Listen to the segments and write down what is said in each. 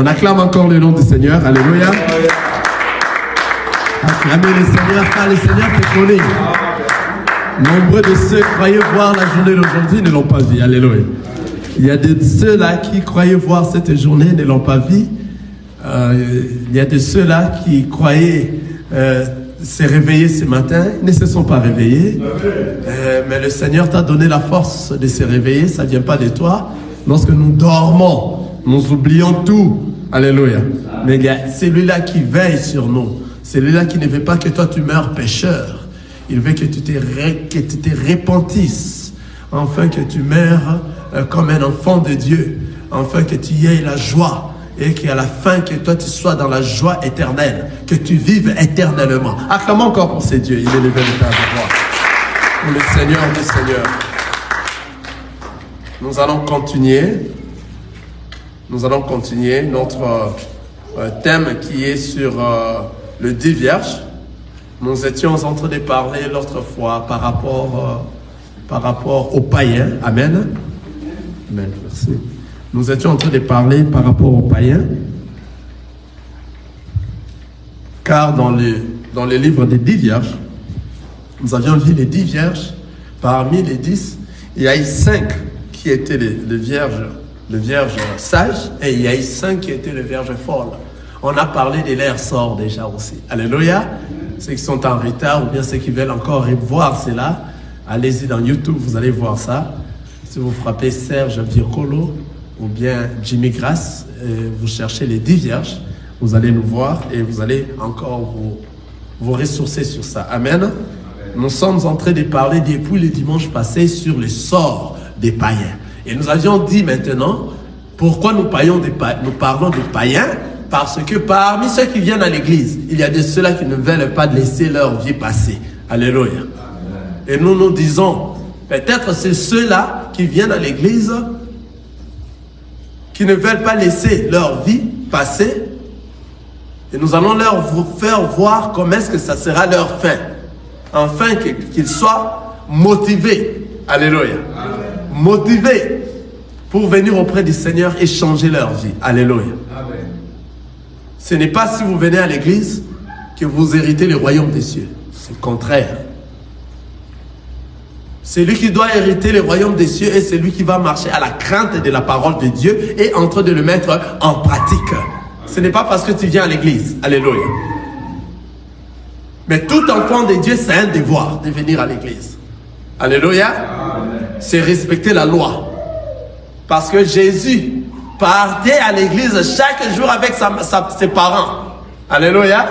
On acclame encore le nom du Seigneur. Alléluia. Acclamez le Seigneur, car le Seigneur te connaît. Nombreux de ceux qui croyaient voir la journée d'aujourd'hui ne l'ont pas vu. Alléluia. Il y a de ceux-là qui croyaient voir cette journée ne l'ont pas vu. Il y a de ceux-là qui croyaient se réveiller ce matin, ne se sont pas réveillés. Mais le Seigneur t'a donné la force de se réveiller. Ça ne vient pas de toi. Lorsque nous dormons, nous oublions tout. Alléluia. Mais il y a celui-là qui veille sur nous. Celui-là qui ne veut pas que toi tu meurs pécheur. Il veut que tu te repentisses. Enfin que tu meurs comme un enfant de Dieu. Enfin que tu aies la joie. Et qu'à la fin que toi tu sois dans la joie éternelle. Que tu vives éternellement. Acclamons encore pour ces dieux. Il est le véritable roi. Pour le Seigneur des Seigneurs. Nous allons continuer. Nous allons continuer notre thème qui est sur le dit vierge. Nous étions en train de parler l'autre fois par rapport aux païens. Amen. Amen. Merci. Nous étions en train de parler par rapport aux païens. Car dans le livre des 10 vierges, nous avions vu les 10 vierges. Parmi les 10, il y a eu 5 qui étaient les vierges sages, et il y a eu 5 qui étaient les vierges folles. On a parlé de l'air sort déjà aussi. Alléluia. Ceux qui sont en retard ou bien ceux qui veulent encore voir cela, allez-y dans YouTube, vous allez voir ça. Si vous frappez Serge Viocolo ou bien Jimmy Grace, vous cherchez les 10 vierges, vous allez nous voir et vous allez encore vous ressourcer sur ça. Amen. Nous sommes en train de parler depuis le dimanche passé sur le sort des païens. Et nous avions dit maintenant, pourquoi nous parlons des païens? Parce que parmi ceux qui viennent à l'église, il y a de ceux-là qui ne veulent pas laisser leur vie passer. Alléluia. Et nous disons, peut-être c'est ceux-là qui viennent à l'église, qui ne veulent pas laisser leur vie passer. Et nous allons leur faire voir comment est-ce que ça sera leur fin. Enfin qu'ils soient motivés. Alléluia. Motivés pour venir auprès du Seigneur et changer leur vie. Alléluia. Amen. Ce n'est pas si vous venez à l'église que vous héritez le royaume des cieux. C'est le contraire. Celui qui doit hériter le royaume des cieux est celui qui va marcher à la crainte de la parole de Dieu et en train de le mettre en pratique. Ce n'est pas parce que tu viens à l'église. Alléluia. Mais tout enfant de Dieu, c'est un devoir de venir à l'église. Alléluia. C'est respecter la loi. Parce que Jésus partait à l'église chaque jour avec ses parents. Alléluia.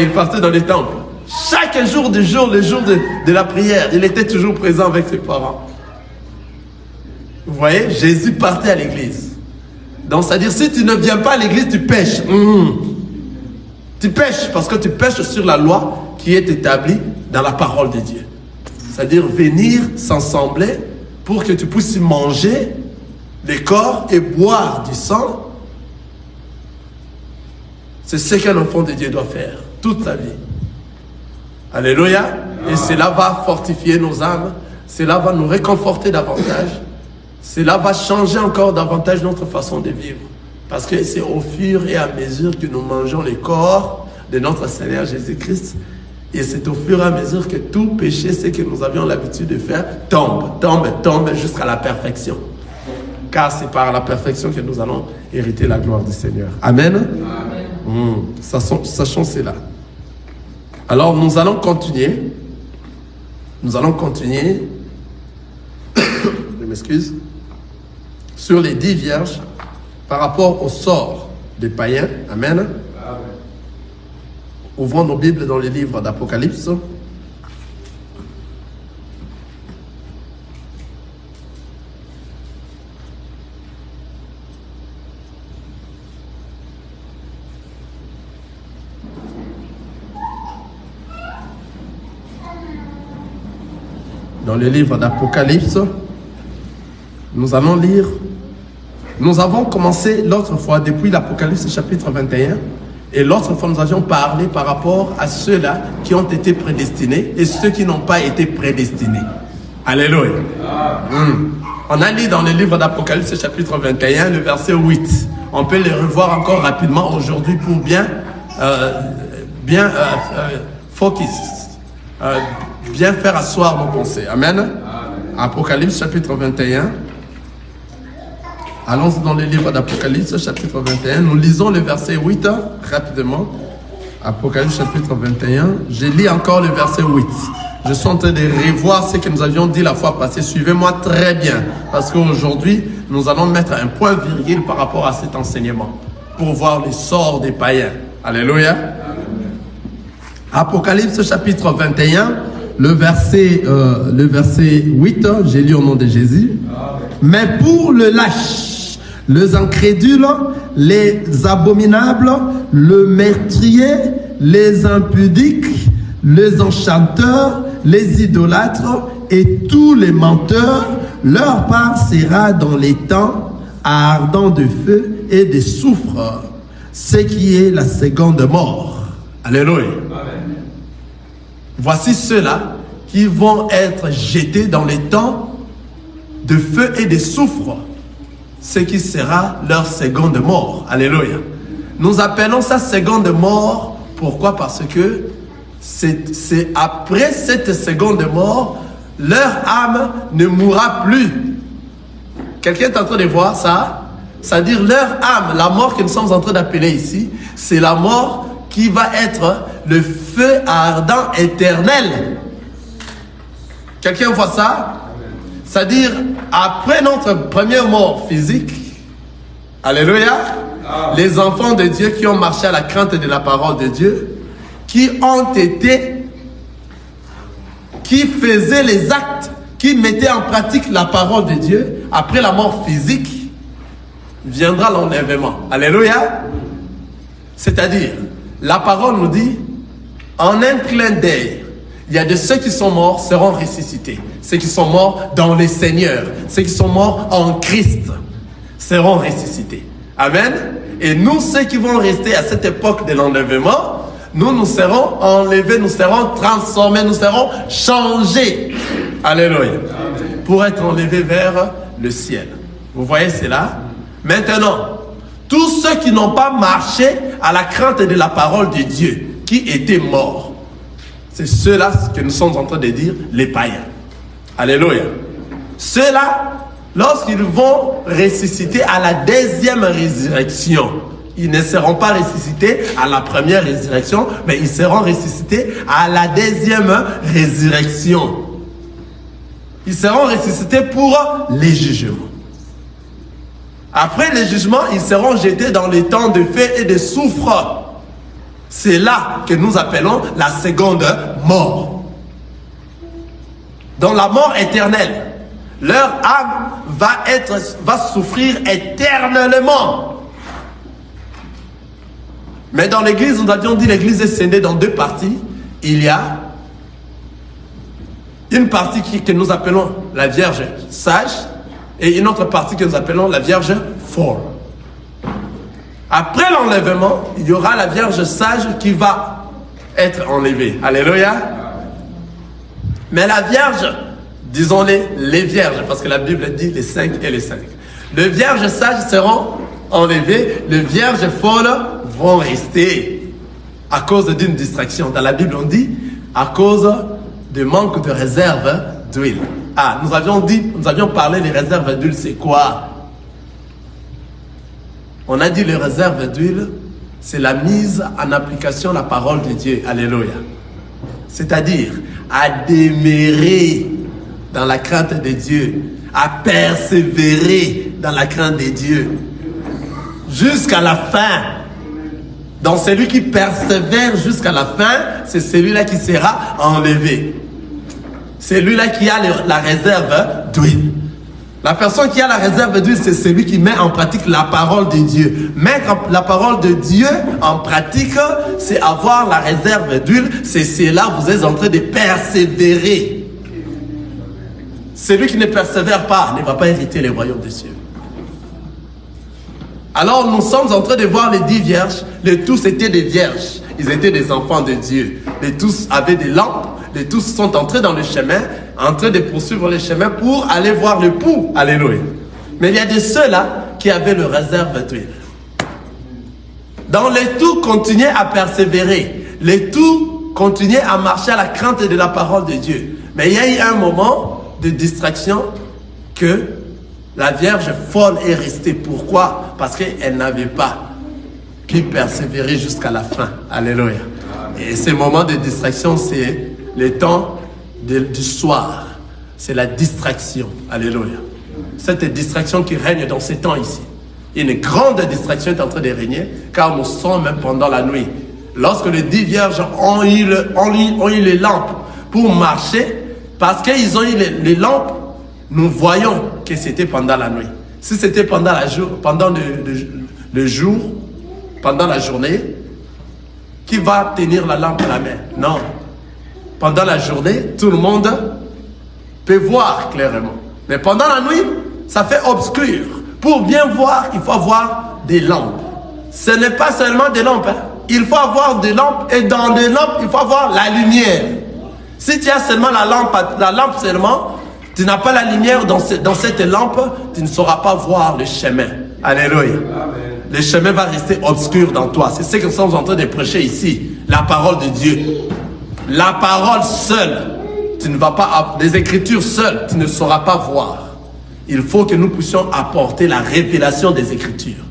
Il partait dans les temples. Chaque jour le jour de la prière, il était toujours présent avec ses parents. Vous voyez, Jésus partait à l'église. Donc, c'est-à-dire, si tu ne viens pas à l'église, tu pêches. Tu pêches parce que tu pêches sur la loi qui est établie dans la parole de Dieu. C'est-à-dire venir s'assembler pour que tu puisses manger le corps et boire du sang. C'est ce qu'un enfant de Dieu doit faire toute sa vie. Alléluia. Et cela va fortifier nos âmes. Cela va nous réconforter davantage. Cela va changer encore davantage notre façon de vivre. Parce que c'est au fur et à mesure que nous mangeons le corps de notre Seigneur Jésus-Christ. Et c'est au fur et à mesure que tout péché, ce que nous avions l'habitude de faire, tombe jusqu'à la perfection. Car c'est par la perfection que nous allons hériter la gloire du Seigneur. Amen. Sachons cela. Alors nous allons continuer. Je m'excuse. Sur les 10 vierges par rapport au sort des païens. Amen. Ouvrons nos Bibles dans les livres d'Apocalypse. Dans le livre d'Apocalypse, nous allons lire. Nous avons commencé l'autre fois depuis l'Apocalypse chapitre 21. Et l'autre fois, nous avions parlé par rapport à ceux-là qui ont été prédestinés et ceux qui n'ont pas été prédestinés. Alléluia. On a lu dans le livre d'Apocalypse chapitre 21, le verset 8. On peut les revoir encore rapidement aujourd'hui pour bien focus, bien faire asseoir nos pensées. Amen. Apocalypse chapitre 21. Allons dans le livre d'Apocalypse chapitre 21. Nous lisons le verset 8 rapidement. Apocalypse chapitre 21. Je lis encore le verset 8. Je suis en train de revoir ce que nous avions dit la fois passée. Suivez-moi très bien. Parce qu'aujourd'hui, nous allons mettre un point virgule par rapport à cet enseignement. Pour voir les sorts des païens. Alléluia. Apocalypse chapitre 21. Le verset 8. J'ai lu au nom de Jésus. Mais pour le lâche, les incrédules, les abominables, le meurtrier, les impudiques, les enchanteurs, les idolâtres et tous les menteurs, leur part sera dans les temps ardents de feu et de soufre, ce qui est la seconde mort. Alléluia. Amen. Voici ceux-là qui vont être jetés dans les temps de feu et de soufre, ce qui sera leur seconde mort. Alléluia. Nous appelons ça seconde mort. Pourquoi? Parce que c'est après cette seconde mort, leur âme ne mourra plus. Quelqu'un est en train de voir ça? C'est-à-dire leur âme, la mort que nous sommes en train d'appeler ici, c'est la mort qui va être le feu ardent éternel. Quelqu'un voit ça? C'est-à-dire, après notre première mort physique, alléluia, les enfants de Dieu qui ont marché à la crainte de la parole de Dieu, qui faisaient les actes, qui mettaient en pratique la parole de Dieu, après la mort physique, viendra l'enlèvement. Alléluia. C'est-à-dire, la parole nous dit, en un clin d'œil, il y a de ceux qui sont morts seront ressuscités. Ceux qui sont morts dans le Seigneur, ceux qui sont morts en Christ seront ressuscités. Amen. Et nous, ceux qui vont rester à cette époque de l'enlèvement, nous serons enlevés, nous serons transformés, nous serons changés. Alléluia. Amen. Pour être enlevés vers le ciel. Vous voyez cela? Maintenant, tous ceux qui n'ont pas marché à la crainte de la parole de Dieu, qui étaient morts, c'est ceux-là que nous sommes en train de dire les païens. Alléluia. Ceux-là, lorsqu'ils vont ressusciter à la deuxième résurrection, ils ne seront pas ressuscités à la première résurrection, mais ils seront ressuscités à la deuxième résurrection. Ils seront ressuscités pour les jugements. Après les jugements, ils seront jetés dans les temps de feu et de soufre. C'est là que nous appelons la seconde mort. Dans la mort éternelle, leur âme va souffrir éternellement. Mais dans l'église, nous avions dit l'église est scindée dans deux parties. Il y a une partie que nous appelons la Vierge sage et une autre partie que nous appelons la Vierge folle. Après l'enlèvement, il y aura la Vierge sage qui va être enlevée. Alléluia. Mais la Vierge, disons-les vierges, parce que la Bible dit les 5 et les 5. Les vierges sages seront enlevées, les vierges folles vont rester à cause d'une distraction. Dans la Bible, on dit à cause de manque de réserve d'huile. Ah, nous avions parlé des réserves d'huile, c'est quoi? On a dit les réserves d'huile, c'est la mise en application de la parole de Dieu. Alléluia. C'est-à-dire, à demeurer dans la crainte de Dieu, à persévérer dans la crainte de Dieu, jusqu'à la fin. Donc celui qui persévère jusqu'à la fin, c'est celui-là qui sera enlevé. Celui-là qui a la réserve d'huile. La personne qui a la réserve d'huile, c'est celui qui met en pratique la parole de Dieu. Mettre la parole de Dieu en pratique, c'est avoir la réserve d'huile. C'est là vous êtes en train de persévérer. Celui qui ne persévère pas ne va pas hériter les royaumes des cieux. Alors nous sommes en train de voir les 10 vierges. Les tous étaient des vierges. Ils étaient des enfants de Dieu. Les tous avaient des lampes. Les tous sont entrés dans le chemin, en train de poursuivre le chemin pour aller voir l'époux. Alléluia. Mais il y a de ceux-là qui avaient le réserve d'huile. Dans les tout, continuez à persévérer. Les tout, continuez à marcher à la crainte de la parole de Dieu. Mais il y a eu un moment de distraction que la Vierge folle est restée. Pourquoi? Parce qu'elle n'avait pas pu persévérer jusqu'à la fin. Alléluia. Et ces moments de distraction, c'est le temps du soir. C'est la distraction. Alléluia. Cette distraction qui règne dans ces temps ici. Une grande distraction est en train de régner, car nous sommes même pendant la nuit. Lorsque les 10 vierges ont eu les lampes pour marcher, parce qu'ils ont eu les lampes, nous voyons que c'était pendant la nuit. Si c'était pendant le jour, pendant la journée, qui va tenir la lampe à la main? Non. Pendant la journée, tout le monde peut voir clairement. Mais pendant la nuit, ça fait obscur. Pour bien voir, il faut avoir des lampes. Ce n'est pas seulement des lampes. Il faut avoir des lampes. Et dans les lampes, il faut avoir la lumière. Si tu as seulement la lampe seulement, tu n'as pas la lumière dans cette lampe, tu ne sauras pas voir le chemin. Alléluia. Amen. Le chemin va rester obscur dans toi. C'est ce que nous sommes en train de prêcher ici. La parole de Dieu. La parole seule. Tu ne vas pas, les Écritures seules, tu ne sauras pas voir. Il faut que nous puissions apporter la révélation des Écritures.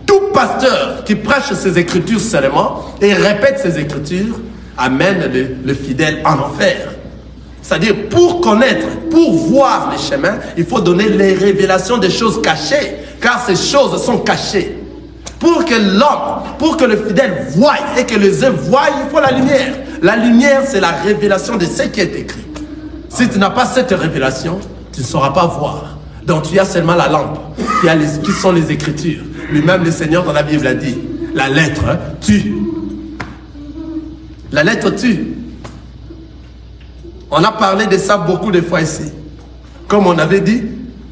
Tout pasteur qui prêche ces Écritures seulement et répète ces Écritures amène le fidèle en enfer. C'est-à-dire, pour connaître, pour voir les chemins, il faut donner les révélations des choses cachées, car ces choses sont cachées. Pour que l'homme, pour que le fidèle voie et que les œufs voient, il faut la lumière. La lumière, c'est la révélation de ce qui est écrit. Si tu n'as pas cette révélation, tu ne sauras pas voir. Donc tu as seulement la lampe, qui sont les Écritures. Lui-même, le Seigneur dans la Bible a dit, la lettre tue. La lettre tue. On a parlé de ça beaucoup de fois ici. Comme on avait dit,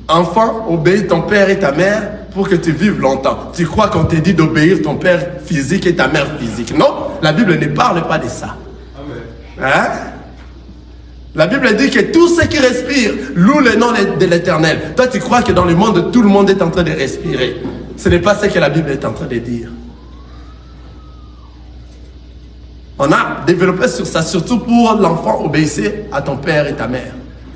enfant, obéis ton père et ta mère pour que tu vives longtemps. Tu crois qu'on te dit d'obéir ton père physique et ta mère physique? Non, la Bible ne parle pas de ça. Hein? La Bible dit que tout ce qui respire loue le nom de l'Éternel. Toi, tu crois que dans le monde, tout le monde est en train de respirer. Ce n'est pas ce que la Bible est en train de dire. On a développé sur ça, surtout pour l'enfant, obéissez à ton père et ta mère.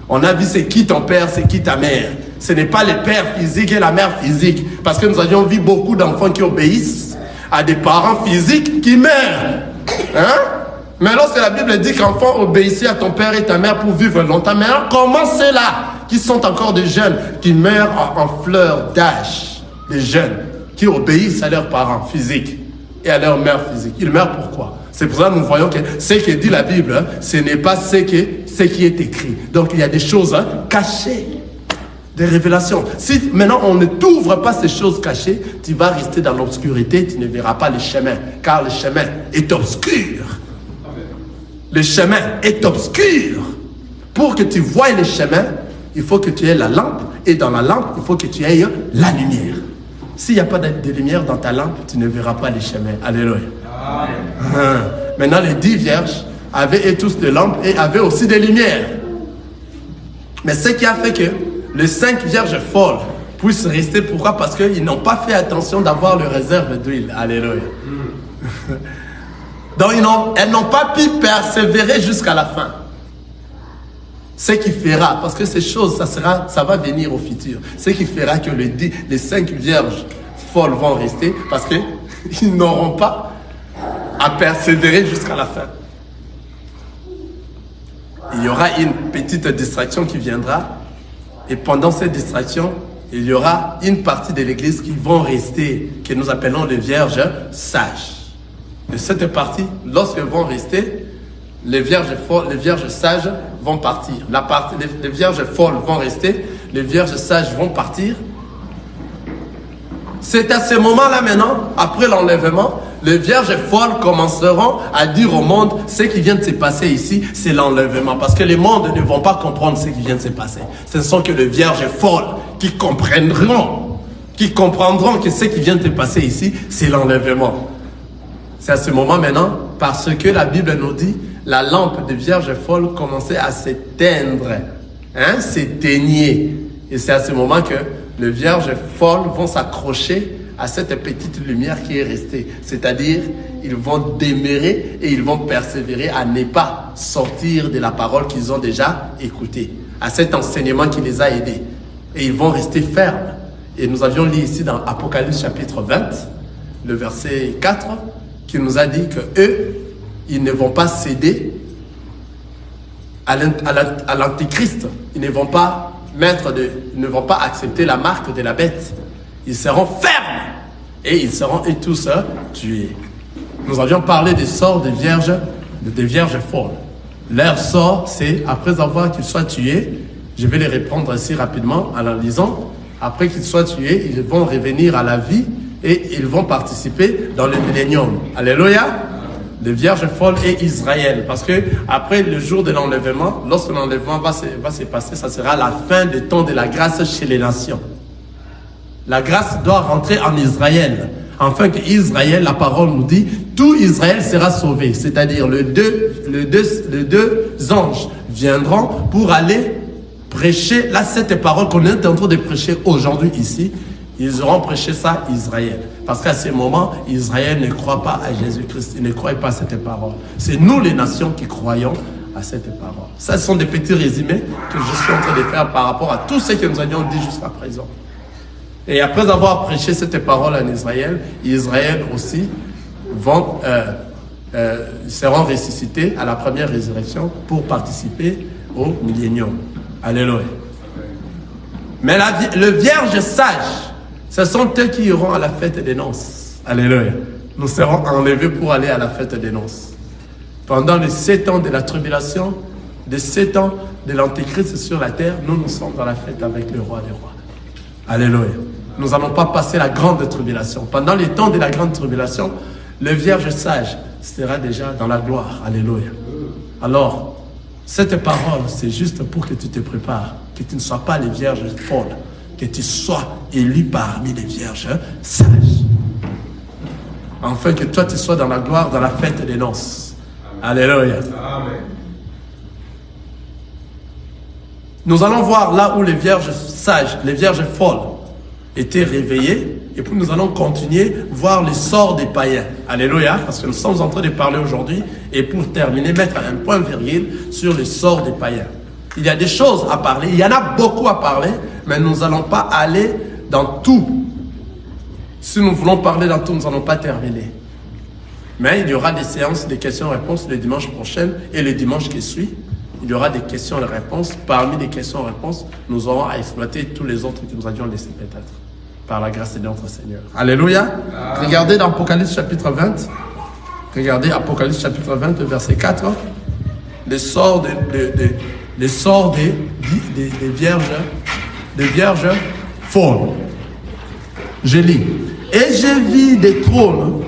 On a vu c'est qui ton père, c'est qui ta mère. Ce n'est pas le père physique et la mère physique. Parce que nous avions vu beaucoup d'enfants qui obéissent à des parents physiques qui meurent. Hein? Mais lorsque la Bible dit qu'enfant, obéissez à ton père et ta mère pour vivre longtemps, mais comment ceux-là qui sont encore des jeunes, qui meurent en fleur d'âge, des jeunes, qui obéissent à leurs parents physiques et à leur mère physique, ils meurent pourquoi? C'est pour ça que nous voyons que ce que dit la Bible, ce n'est pas ce qui est écrit. Donc il y a des choses cachées, des révélations. Si maintenant on ne t'ouvre pas ces choses cachées, tu vas rester dans l'obscurité, tu ne verras pas le chemin, car le chemin est obscur. Le chemin est obscur. Pour que tu voies le chemin, il faut que tu aies la lampe, et dans la lampe, il faut que tu aies la lumière. S'il n'y a pas de lumière dans ta lampe, tu ne verras pas le chemin. Alléluia. Maintenant, les 10 vierges avaient tous des lampes et avaient aussi des lumières. Mais ce qui a fait que les 5 vierges folles puissent rester, pourquoi? Parce qu'ils n'ont pas fait attention d'avoir le réserve d'huile. Alléluia. Donc, elles n'ont pas pu persévérer jusqu'à la fin. Ce qui fera, parce que ces choses, ça va venir au futur. Ce qui fera que les 5 vierges folles vont rester parce qu'ils n'auront pas à persévérer jusqu'à la fin. Il y aura une petite distraction qui viendra, et pendant cette distraction, il y aura une partie de l'église qui vont rester, que nous appelons les vierges sages. De cette partie, lorsqu'elles vont rester, les vierges folles, les vierges sages vont partir. Les vierges folles vont rester, les vierges sages vont partir. C'est à ce moment-là maintenant, après l'enlèvement, les vierges folles commenceront à dire au monde ce qui vient de se passer ici, c'est l'enlèvement. Parce que les mondes ne vont pas comprendre ce qui vient de se passer. Ce ne sont que les vierges folles qui comprendront que ce qui vient de se passer ici, c'est l'enlèvement. C'est à ce moment maintenant, parce que la Bible nous dit, la lampe des vierges folles commençait à s'éteindre, s'éteigner. Et c'est à ce moment que les vierges folles vont s'accrocher à cette petite lumière qui est restée. C'est-à-dire, ils vont demeurer et ils vont persévérer à ne pas sortir de la parole qu'ils ont déjà écoutée, à cet enseignement qui les a aidés. Et ils vont rester fermes. Et nous avions lu ici dans Apocalypse chapitre 20, le verset 4, qui nous a dit que eux, ils ne vont pas céder à l'antichrist. Ils ne vont pas ne vont pas accepter la marque de la bête. Ils seront fermes et ils seront tous tués. Nous avions parlé des sorts des vierges folles. Leur sort, c'est après avoir qu'ils soient tués, je vais les répondre assez rapidement en la lisant. Après qu'ils soient tués, ils vont revenir à la vie et ils vont participer dans le millénium. Alléluia. Les vierges folles et Israël. Parce que après le jour de l'enlèvement, lorsque l'enlèvement va se passer, ça sera la fin des temps de la grâce chez les nations. La grâce doit rentrer en Israël. Afin que Israël, la parole nous dit, tout Israël sera sauvé. C'est-à-dire les deux anges viendront pour aller prêcher. Là, cette parole qu'on est en train de prêcher aujourd'hui ici, ils auront prêché ça à Israël. Parce qu'à ce moment, Israël ne croit pas à Jésus-Christ. Il ne croit pas à cette parole. C'est nous, les nations, qui croyons à cette parole. Ça, ce sont des petits résumés que je suis en train de faire par rapport à tout ce que nous avions dit jusqu'à présent. Et après avoir prêché cette parole en Israël, Israël aussi seront ressuscités à la première résurrection pour participer au millénium. Alléluia. Mais le vierge sage, ce sont eux qui iront à la fête des noces. Alléluia. Nous serons enlevés pour aller à la fête des noces. Pendant les 7 ans de la tribulation, les 7 ans de l'antéchrist sur la terre, nous sommes dans la fête avec le roi des rois. Alléluia. Nous n'allons pas passer la grande tribulation. Pendant les temps de la grande tribulation, le vierge sage sera déjà dans la gloire. Alléluia. Alors, cette parole, c'est juste pour que tu te prépares, que tu ne sois pas les vierges folles, que tu sois élu parmi les vierges sages. Enfin, que toi, tu sois dans la gloire, dans la fête des noces. Alléluia. Amen. Nous allons voir là où les vierges sages, les vierges folles étaient réveillées. Et puis nous allons continuer voir les sorts des païens. Alléluia, parce que nous sommes en train de parler aujourd'hui. Et pour terminer, mettre un point virgule sur les sorts des païens. Il y a des choses à parler, il y en a beaucoup à parler, mais nous n'allons pas aller dans tout. Si nous voulons parler dans tout, nous n'allons pas terminer. Mais il y aura des séances de questions-réponses le dimanche prochain et le dimanche qui suit. Il y aura des questions et réponses. Parmi les questions et réponses, nous aurons à exploiter tous les autres que nous avions laissés peut-être. Par la grâce de notre Seigneur. Alléluia. Amen. Regardez dans Apocalypse chapitre 20. Regardez Apocalypse chapitre 20, verset 4. Les sorts des vierges folles. Je lis. Et je vis des trônes,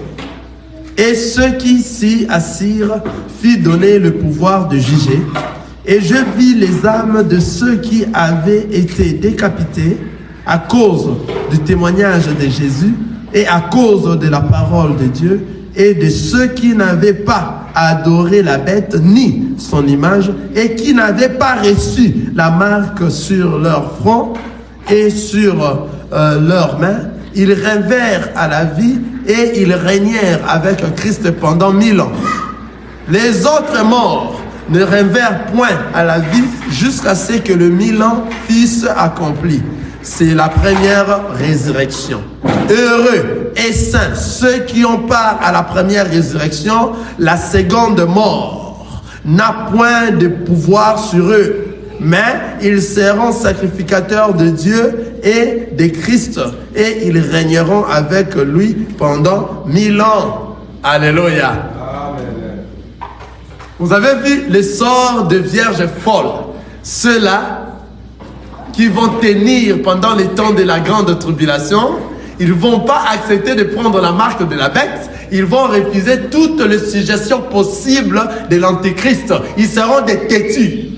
et ceux qui s'y assirent fit donner le pouvoir de juger. Et je vis les âmes de ceux qui avaient été décapités à cause du témoignage de Jésus et à cause de la parole de Dieu, et de ceux qui n'avaient pas adoré la bête ni son image, et qui n'avaient pas reçu la marque sur leur front et sur leurs mains. Ils revinrent à la vie et ils régnèrent avec Christ pendant 1000 ans. Les autres morts ne revinrent point à la vie jusqu'à ce que le 1000 ans fût accompli. C'est la première résurrection. Heureux et saints ceux qui ont part à la première résurrection. La seconde mort n'a point de pouvoir sur eux, mais ils seront sacrificateurs de Dieu et de Christ, et ils régneront avec lui pendant 1000 ans. Alléluia. Amen. Vous avez vu les sorts de vierges folles. Ceux-là qui vont tenir pendant les temps de la grande tribulation, ils ne vont pas accepter de prendre la marque de la bête. Ils vont refuser toutes les suggestions possibles de l'antéchrist. Ils seront des têtus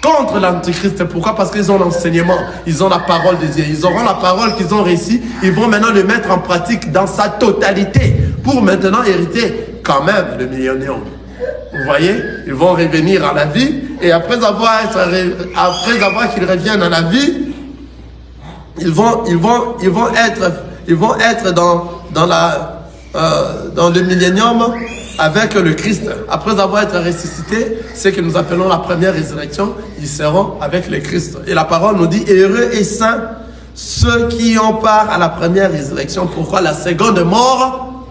contre l'antéchrist. Pourquoi? Parce qu'ils ont l'enseignement, ils ont la parole de Dieu. Ils auront la parole qu'ils ont réussi. Ils vont maintenant le mettre en pratique dans sa totalité pour maintenant hériter quand même le millénium. Vous voyez, ils vont revenir à la vie, et après avoir qu'ils reviennent à la vie, ils vont ils vont être dans le millénium avec le Christ. Après avoir été ressuscités, ce que nous appelons la première résurrection, ils seront avec le Christ. Et la parole nous dit, heureux et saints ceux qui ont part à la première résurrection. Pourquoi? La seconde mort,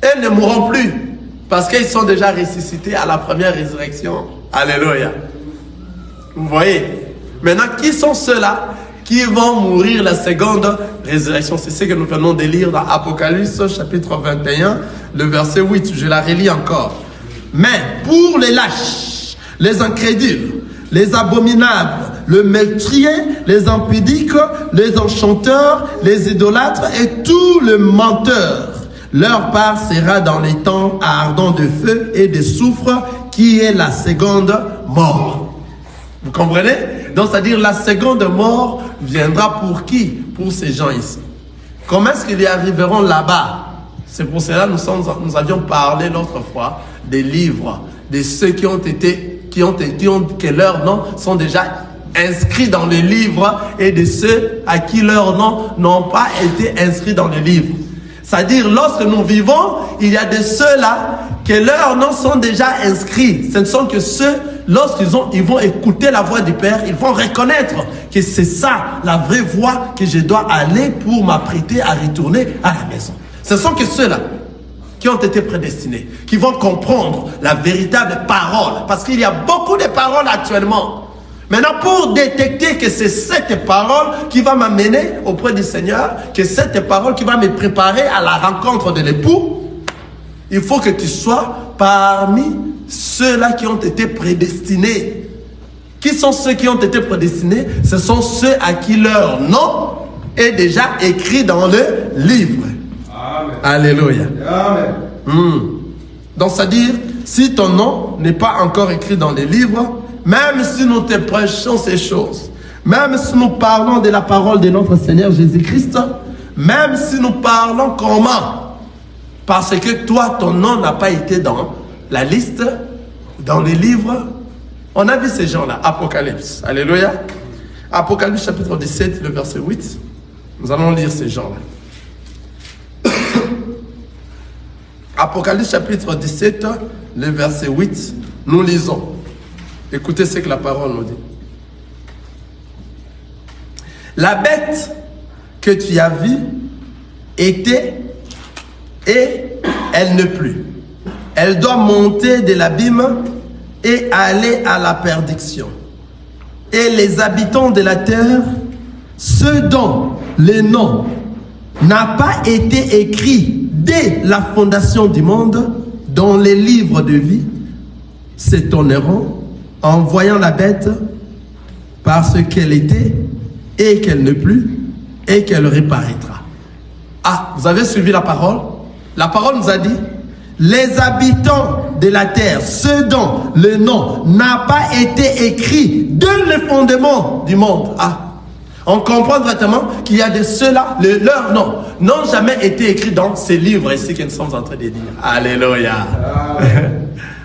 elles ne mourront plus. Parce qu'ils sont déjà ressuscités à la première résurrection. Alléluia. Vous voyez? Maintenant, qui sont ceux-là qui vont mourir la seconde résurrection? C'est ce que nous venons de lire dans Apocalypse chapitre 21, le verset 8. Je la relis encore. Mais pour les lâches, les incrédules, les abominables, le meurtrier, les impudiques, les enchanteurs, les idolâtres et tous les menteurs, leur part sera dans les temps ardents de feu et de soufre, qui est la seconde mort. Vous comprenez? Donc, c'est-à-dire la seconde mort viendra pour qui? Pour ces gens ici. Comment est-ce qu'ils y arriveront là-bas? C'est pour cela que nous avions parlé l'autre fois des livres, de ceux que leurs noms sont déjà inscrits dans les livres et de ceux à qui leurs noms n'ont pas été inscrits dans les livres. C'est-à-dire, lorsque nous vivons, il y a de ceux-là que leurs noms sont déjà inscrits. Ce ne sont que ceux, ils vont écouter la voix du Père, ils vont reconnaître que c'est ça, la vraie voie que je dois aller pour m'apprêter à retourner à la maison. Ce sont que ceux-là qui ont été prédestinés, qui vont comprendre la véritable parole. Parce qu'il y a beaucoup de paroles actuellement. Maintenant, pour détecter que c'est cette parole qui va m'amener auprès du Seigneur, que cette parole qui va me préparer à la rencontre de l'époux, il faut que tu sois parmi ceux-là qui ont été prédestinés. Qui sont ceux qui ont été prédestinés? Ce sont ceux à qui leur nom est déjà écrit dans le livre. Amen. Alléluia. Amen. Donc, c'est-à-dire, si ton nom n'est pas encore écrit dans les livres, même si nous te prêchons ces choses, même si nous parlons de la parole de notre Seigneur Jésus-Christ, même si nous parlons comment? Parce que toi, ton nom n'a pas été dans la liste, dans les livres. On a vu ces gens-là, Apocalypse. Alléluia. Apocalypse chapitre 17, le verset 8. Nous allons lire ces gens-là. Apocalypse chapitre 17, le verset 8. Nous lisons. Écoutez ce que la parole nous dit. La bête que tu as vue était et elle ne plus. Elle doit monter de l'abîme et aller à la perdition. Et les habitants de la terre, ceux dont le nom n'a pas été écrit dès la fondation du monde dans les livres de vie, s'étonneront en voyant la bête parce qu'elle était et qu'elle ne plus et qu'elle reparaîtra. Ah, vous avez suivi la parole? La parole nous a dit, les habitants de la terre, ceux dont le nom n'a pas été écrit dès le fondement du monde. Ah, on comprend directement qu'il y a de ceux-là, leurs noms n'ont jamais été écrits dans ces livres ici que nous sommes en train de dire. Alléluia.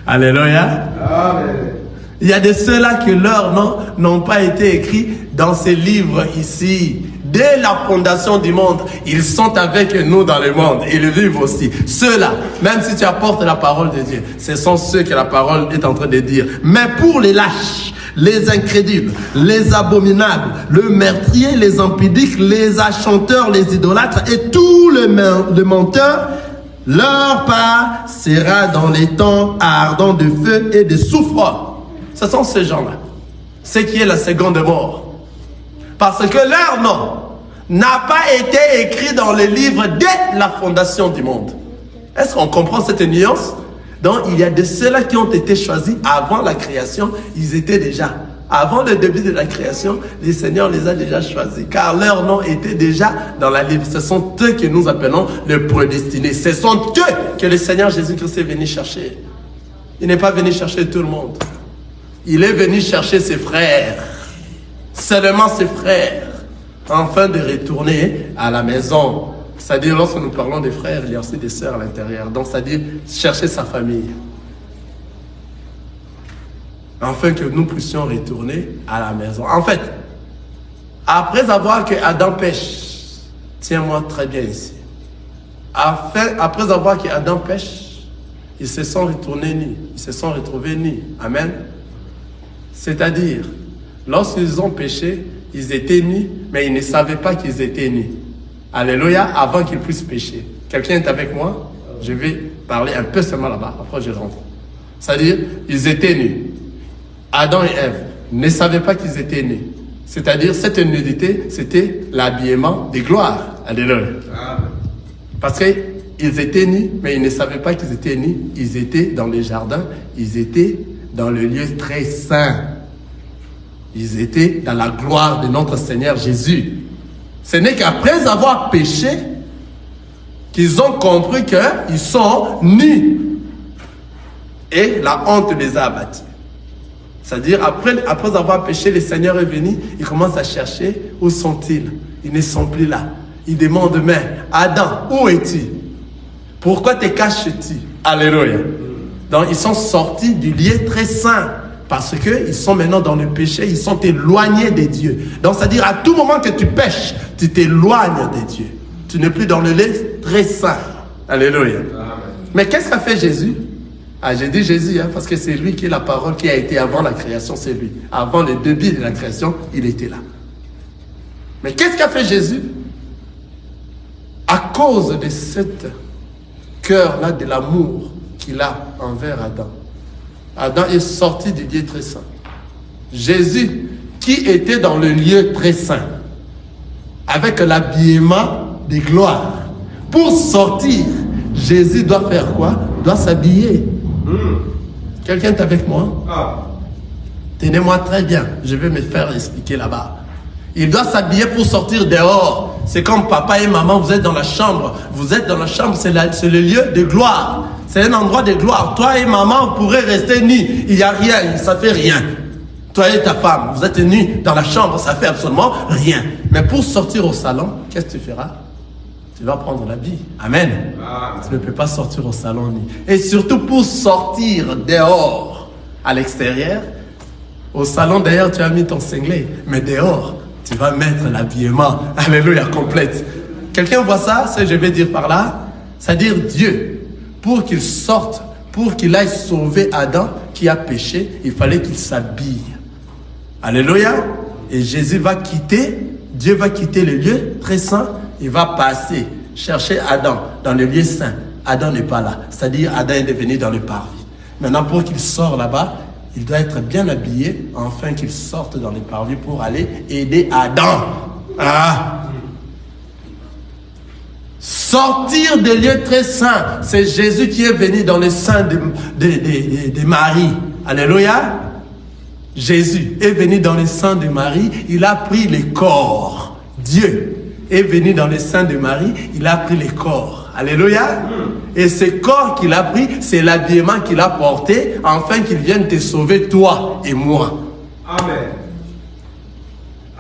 Alléluia. Amen. Il y a de ceux-là que leurs noms n'ont pas été écrits dans ces livres ici. Dès la fondation du monde, ils sont avec nous dans le monde. Ils vivent aussi. Ceux-là, même si tu apportes la parole de Dieu, ce sont ceux que la parole est en train de dire. Mais pour les lâches, les incrédules, les abominables, le meurtrier, les impudiques, les enchanteurs, les idolâtres et tous les menteurs, leur part sera dans les temps ardents de feu et de soufre. Ce sont ces gens-là. Ce qui est la seconde mort. Parce que leur nom n'a pas été écrit dans les livres dès la fondation du monde. Est-ce qu'on comprend cette nuance? Donc, il y a de ceux-là qui ont été choisis avant la création. Ils étaient déjà. Avant le début de la création, le Seigneur les a déjà choisis. Car leur nom était déjà dans la livre. Ce sont eux que nous appelons les prédestinés. Ce sont eux que le Seigneur Jésus-Christ est venu chercher. Il n'est pas venu chercher tout le monde. Il est venu chercher ses frères. Seulement ses frères. Afin de retourner à la maison. C'est-à-dire, lorsque nous parlons des frères, il y a aussi des sœurs à l'intérieur. Donc, c'est-à-dire, chercher sa famille. Afin que nous puissions retourner à la maison. En fait, après avoir que Adam pêche, tiens-moi très bien ici. Après avoir qu'Adam pêche, ils se sont retournés nus, ils se sont retrouvés nus. Amen. C'est-à-dire, lorsqu'ils ont péché, ils étaient nus, mais ils ne savaient pas qu'ils étaient nus. Alléluia, avant qu'ils puissent pécher. Quelqu'un est avec moi? Je vais parler un peu seulement là-bas, après je rentre. C'est-à-dire, ils étaient nus. Adam et Ève ne savaient pas qu'ils étaient nus. C'est-à-dire, cette nudité, c'était l'habillement des gloires. Alléluia. Parce qu'ils étaient nus, mais ils ne savaient pas qu'ils étaient nus. Ils étaient dans les jardins, ils étaient dans le lieu très saint. Ils étaient dans la gloire de notre Seigneur Jésus. Ce n'est qu'après avoir péché qu'ils ont compris qu'ils sont nus. Et la honte les a abattus. C'est-à-dire, après avoir péché, le Seigneur est venu, il commence à chercher, où sont-ils? Ils ne sont plus là. Il demande, mais Adam, où es-tu? Pourquoi te caches-tu? Alléluia. Donc, ils sont sortis du lieu très saint. Parce qu'ils sont maintenant dans le péché, ils sont éloignés de Dieu. Donc, c'est-à-dire, à tout moment que tu pêches, tu t'éloignes de Dieu. Tu n'es plus dans le lieu très saint. Alléluia. Amen. Mais qu'est-ce qu'a fait Jésus? Ah, j'ai dit Jésus, hein, parce que c'est lui qui est la parole qui a été avant la création, c'est lui. Avant le début de la création, il était là. Mais qu'est-ce qu'a fait Jésus? À cause de ce cœur-là, de l'amour qu'il a envers Adam. Adam est sorti du lieu très saint. Jésus, qui était dans le lieu très saint, avec l'habillement des gloires, pour sortir, Jésus doit faire quoi? Doit s'habiller. Quelqu'un est avec moi? Tenez-moi très bien, je vais me faire expliquer là-bas. Il doit s'habiller pour sortir dehors. C'est comme papa et maman, vous êtes dans la chambre. Vous êtes dans la chambre, c'est le lieu de gloire. C'est un endroit de gloire. Toi et maman, vous pourrez rester nus. Il n'y a rien, ça fait rien. Toi et ta femme, vous êtes nus dans la chambre, ça fait absolument rien. Mais pour sortir au salon, qu'est-ce que tu feras? Tu vas prendre l'habit. Amen. Tu ne peux pas sortir au salon nu. Et surtout pour sortir dehors, à l'extérieur. Au salon, d'ailleurs, tu as mis ton singlet. Mais dehors, tu vas mettre l'habillement. Alléluia, complète. Quelqu'un voit ça, ce que je vais dire par là? C'est-à-dire Dieu, pour qu'il sorte, pour qu'il aille sauver Adam qui a péché, il fallait qu'il s'habille. Alléluia. Et Jésus va quitter, Dieu va quitter le lieu très saint. Il va passer, chercher Adam dans le lieu saint. Adam n'est pas là. C'est-à-dire Adam est devenu dans le parvis. Maintenant, pour qu'il sorte là-bas, il doit être bien habillé, afin qu'il sorte dans le parvis pour aller aider Adam. Sortir des lieux très saints. C'est Jésus qui est venu dans le sein de Marie. Alléluia. Jésus est venu dans le sein de Marie. Il a pris le corps. Dieu est venu dans le sein de Marie. Il a pris le corps. Alléluia. Et ce corps qu'il a pris, c'est l'habillement qu'il a porté, afin qu'il vienne te sauver, toi et moi. Amen.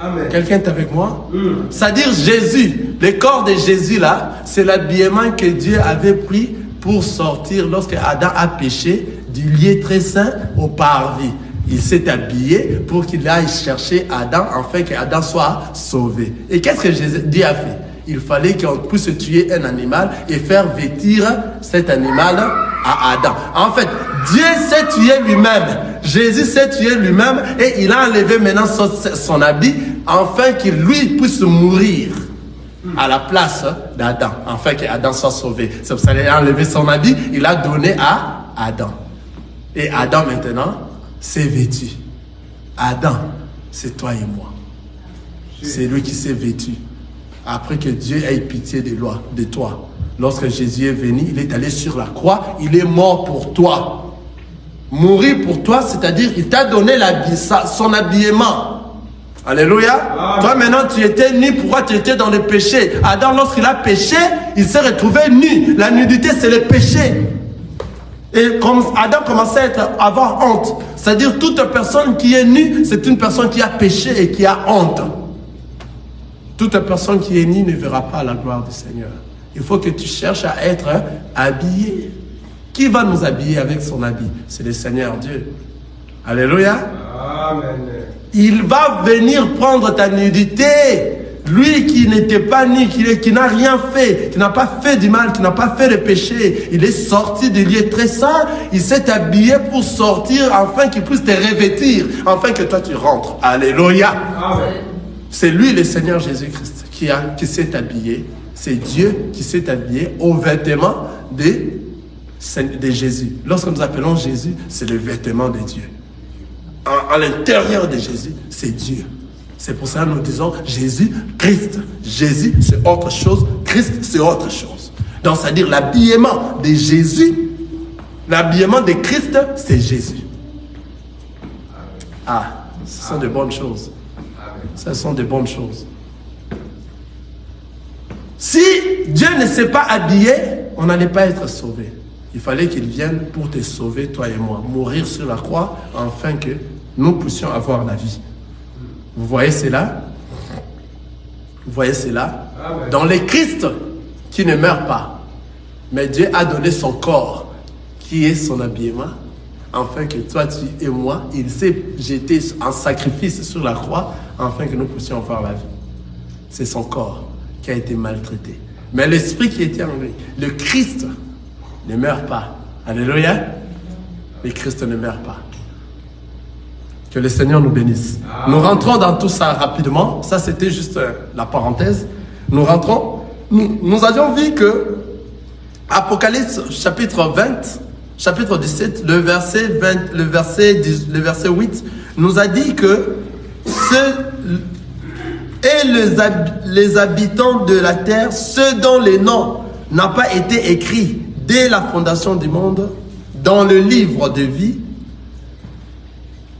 Amen. Quelqu'un est avec moi? C'est-à-dire Jésus, le corps de Jésus là, c'est l'habillement que Dieu avait pris pour sortir lorsque Adam a péché du lieu très saint au parvis. Il s'est habillé pour qu'il aille chercher Adam, afin qu'Adam soit sauvé. Et qu'est-ce que Dieu a fait? Il fallait qu'on puisse tuer un animal et faire vêtir cet animal à Adam. En fait, Dieu s'est tué lui-même. Jésus s'est tué lui-même et il a enlevé maintenant son habit afin qu'il lui puisse mourir à la place d'Adam, afin qu'Adam soit sauvé. C'est pour ça qu'il a enlevé son habit, il a donné à Adam. Et Adam maintenant s'est vêtu. Adam, c'est toi et moi. C'est lui qui s'est vêtu. Après que Dieu ait pitié de toi. Lorsque Jésus est venu, il est allé sur la croix, il est mort pour toi. Mourir pour toi, c'est-à-dire il t'a donné son habillement. Alléluia. Amen. Toi maintenant tu étais nu, pourquoi tu étais dans le péché? Adam, lorsqu'il a péché, il s'est retrouvé nu. La nudité, c'est le péché. Et comme Adam commençait à avoir honte. C'est-à-dire toute personne qui est nue, c'est une personne qui a péché et qui a honte. Toute personne qui est nue ne verra pas la gloire du Seigneur. Il faut que tu cherches à être habillé. Qui va nous habiller avec son habit? C'est le Seigneur Dieu. Alléluia. Amen. Il va venir prendre ta nudité. Lui qui n'était pas né, qui n'a rien fait, qui n'a pas fait du mal, qui n'a pas fait de péché, il est sorti du lieu très saint, il s'est habillé pour sortir afin qu'il puisse te revêtir, afin que toi tu rentres. Alléluia. Amen. C'est lui le Seigneur Jésus-Christ qui s'est habillé. C'est Dieu qui s'est habillé aux vêtements de Jésus. Lorsque nous appelons Jésus, c'est le vêtement de Dieu. À l'intérieur de Jésus, c'est Dieu. C'est pour ça que nous disons Jésus, Christ. Jésus, c'est autre chose. Christ, c'est autre chose. Donc, c'est-à-dire l'habillement de Jésus, l'habillement de Christ, c'est Jésus. Ah, ce sont de bonnes choses. Ce sont de bonnes choses. Si Dieu ne s'est pas habillé, on n'allait pas être sauvé. Il fallait qu'il vienne pour te sauver, toi et moi, mourir sur la croix, afin que nous puissions avoir la vie. Vous voyez cela? Vous voyez cela? Amen. Dans le Christ qui ne meurt pas, mais Dieu a donné son corps, qui est son habillement, afin que toi, tu et moi, il s'est jeté en sacrifice sur la croix, afin que nous puissions avoir la vie. C'est son corps qui a été maltraité. Mais l'esprit qui était en lui, le Christ, ne meurt pas. Alléluia. Le Christ ne meurt pas. Que le Seigneur nous bénisse. Nous rentrons dans tout ça rapidement. Ça, c'était juste la parenthèse. Nous rentrons. Nous avions vu que Apocalypse chapitre 20, chapitre 17, le verset 8, nous a dit que les habitants de la terre, ceux dont les noms n'ont pas été écrits dès la fondation du monde, dans le livre de vie.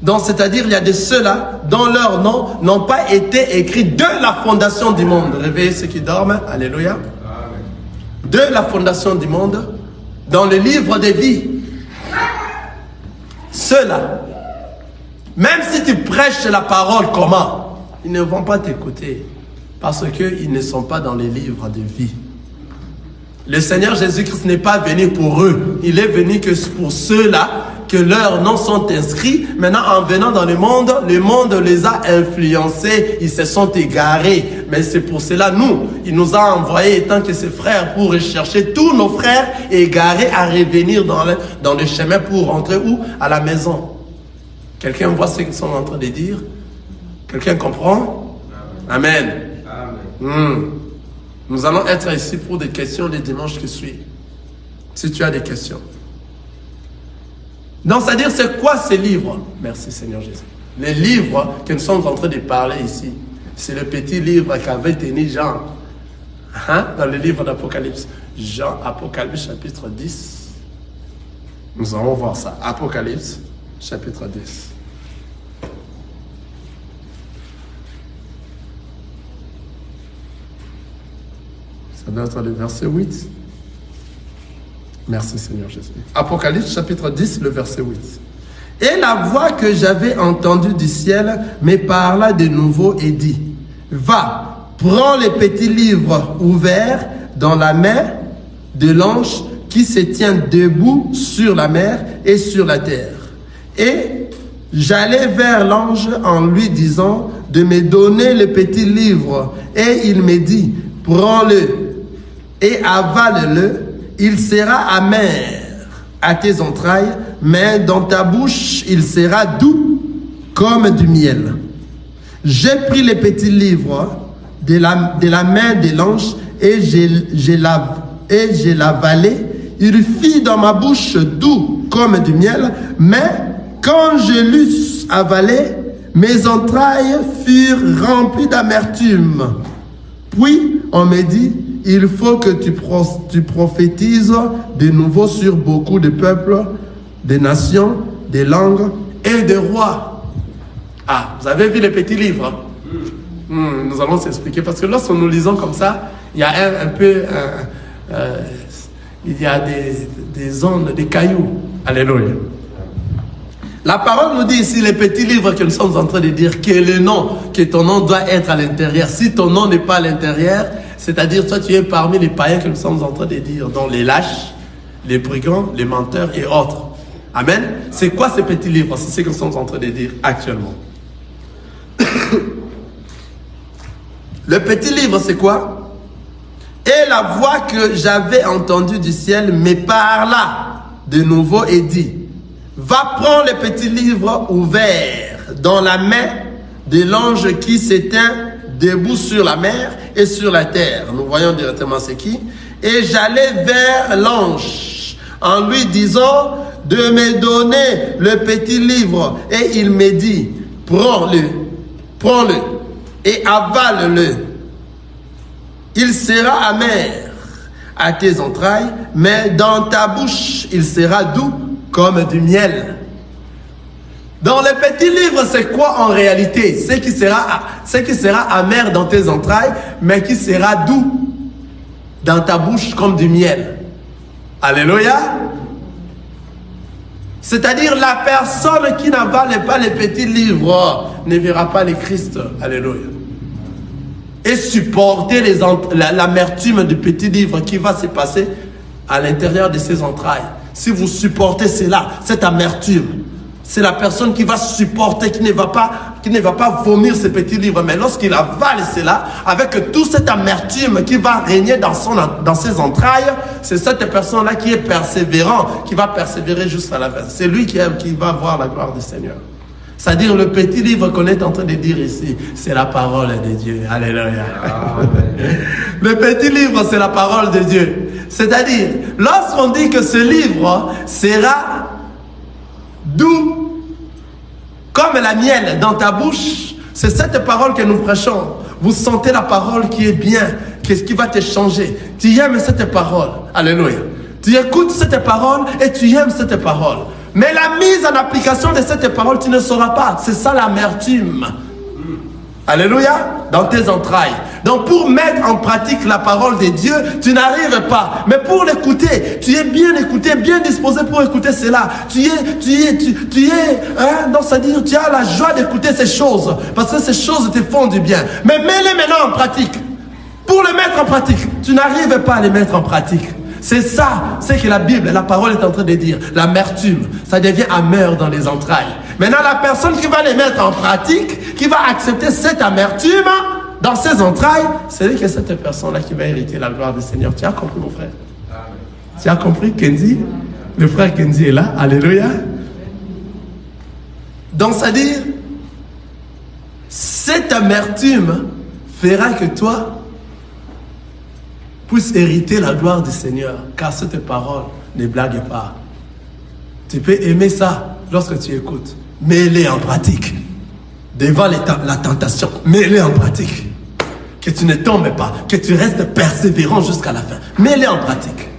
Donc, c'est-à-dire, il y a de ceux-là dont leurs noms n'ont pas été écrits de la fondation du monde. Réveillez ceux qui dorment. Alléluia. De la fondation du monde, dans le livre de vie. Ceux-là, même si tu prêches la parole comment, ils ne vont pas t'écouter parce qu'ils ne sont pas dans les livres de vie. Le Seigneur Jésus-Christ n'est pas venu pour eux. Il est venu que pour ceux-là que leurs noms sont inscrits. Maintenant, en venant dans le monde les a influencés. Ils se sont égarés. Mais c'est pour cela, il nous a envoyés étant que ses frères pour rechercher tous nos frères égarés à revenir dans le chemin pour rentrer où? À la maison. Quelqu'un voit ce qu'ils sont en train de dire? Quelqu'un comprend? Amen. Amen. Nous allons être ici pour des questions les dimanches qui suivent. Si tu as des questions. Donc, c'est-à-dire, c'est quoi ces livres? Merci Seigneur Jésus. Les livres que nous sommes en train de parler ici, c'est le petit livre qu'avait tenu Jean. Dans le livre d'Apocalypse. Jean, Apocalypse chapitre 10. Nous allons voir ça. Apocalypse chapitre 10. Ça doit être le verset 8. Merci Seigneur Jésus. Apocalypse chapitre 10, le verset 8. Et la voix que j'avais entendue du ciel me parla de nouveau et dit, va, prends le petit livre ouvert dans la main de l'ange qui se tient debout sur la mer et sur la terre. Et j'allai vers l'ange en lui disant de me donner le petit livre. Et il me dit, prends-le et avale-le, il sera amer à tes entrailles, mais dans ta bouche, il sera doux comme du miel. J'ai pris le petit livre de la main de l'ange et je l'avalai. Il fit dans ma bouche doux comme du miel, mais quand je l'eus avalé, mes entrailles furent remplies d'amertume. Puis on me dit, il faut que tu prophétises de nouveau sur beaucoup de peuples, de nations, de langues et de rois. Ah, vous avez vu les petits livres? Nous allons s'expliquer parce que lorsque nous lisons comme ça, il y a il y a des ondes, des cailloux. Alléluia. La parole nous dit ici, les petits livres que nous sommes en train de dire, que ton nom doit être à l'intérieur. Si ton nom n'est pas à l'intérieur, c'est-à-dire toi tu es parmi les païens que nous sommes en train de dire, dont les lâches, les brigands, les menteurs et autres. Amen. C'est quoi ces petits livres? C'est ce que nous sommes en train de dire actuellement. Le petit livre, c'est quoi? Et la voix que j'avais entendue du ciel me parla de nouveau et dit, va prendre le petit livre ouvert dans la main de l'ange qui s'éteint debout sur la mer et sur la terre. Nous voyons directement c'est qui. Et j'allais vers l'ange en lui disant de me donner le petit livre. Et il me dit, prends-le et avale-le. Il sera amer à tes entrailles, mais dans ta bouche, il sera doux comme du miel. Dans le petit livre, c'est quoi en réalité? Ce qui sera amer dans tes entrailles, mais qui sera doux dans ta bouche comme du miel. Alléluia. C'est-à-dire la personne qui n'avale pas les petits livres ne verra pas le Christ. Alléluia. Et supporter l'amertume du petit livre qui va se passer à l'intérieur de ses entrailles. Si vous supportez cela, cette amertume, c'est la personne qui va supporter, qui ne va pas vomir ce petit livre. Mais lorsqu'il avale cela, avec toute cette amertume qui va régner dans ses entrailles, c'est cette personne-là qui est persévérant, qui va persévérer jusqu'à la fin. C'est lui qui va voir la gloire du Seigneur. C'est-à-dire le petit livre qu'on est en train de dire ici, c'est la parole de Dieu. Alléluia. Le petit livre, c'est la parole de Dieu. C'est-à-dire, lorsqu'on dit que ce livre sera doux comme la miel dans ta bouche, c'est cette parole que nous prêchons. Vous sentez la parole qui est bien, qu'est-ce qui va te changer. Tu aimes cette parole. Alléluia. Tu écoutes cette parole et tu aimes cette parole. Mais la mise en application de cette parole, tu ne sauras pas. C'est ça l'amertume. Alléluia. Dans tes entrailles. Donc pour mettre en pratique la parole de Dieu, tu n'arrives pas. Mais pour l'écouter, tu es bien écouté, bien disposé pour écouter cela. C'est-à-dire tu as la joie d'écouter ces choses. Parce que ces choses te font du bien. Mais mets-les maintenant en pratique. Pour les mettre en pratique, tu n'arrives pas à les mettre en pratique. C'est ça, c'est que la Bible, la parole est en train de dire. L'amertume, ça devient amer dans les entrailles. Maintenant, la personne qui va les mettre en pratique, qui va accepter cette amertume dans ses entrailles, c'est que cette personne-là qui va hériter la gloire du Seigneur. Tu as compris, mon frère? Amen. Tu as compris, Kenzie? Le frère Kenzie est là. Alléluia. Donc, c'est-à-dire, cette amertume fera que toi, puisse hériter la gloire du Seigneur, car cette parole ne blague pas. Tu peux aimer ça lorsque tu écoutes, mets-les en pratique. Devant la tentation, mets-les en pratique. Que tu ne tombes pas, que tu restes persévérant jusqu'à la fin. Mets-les en pratique.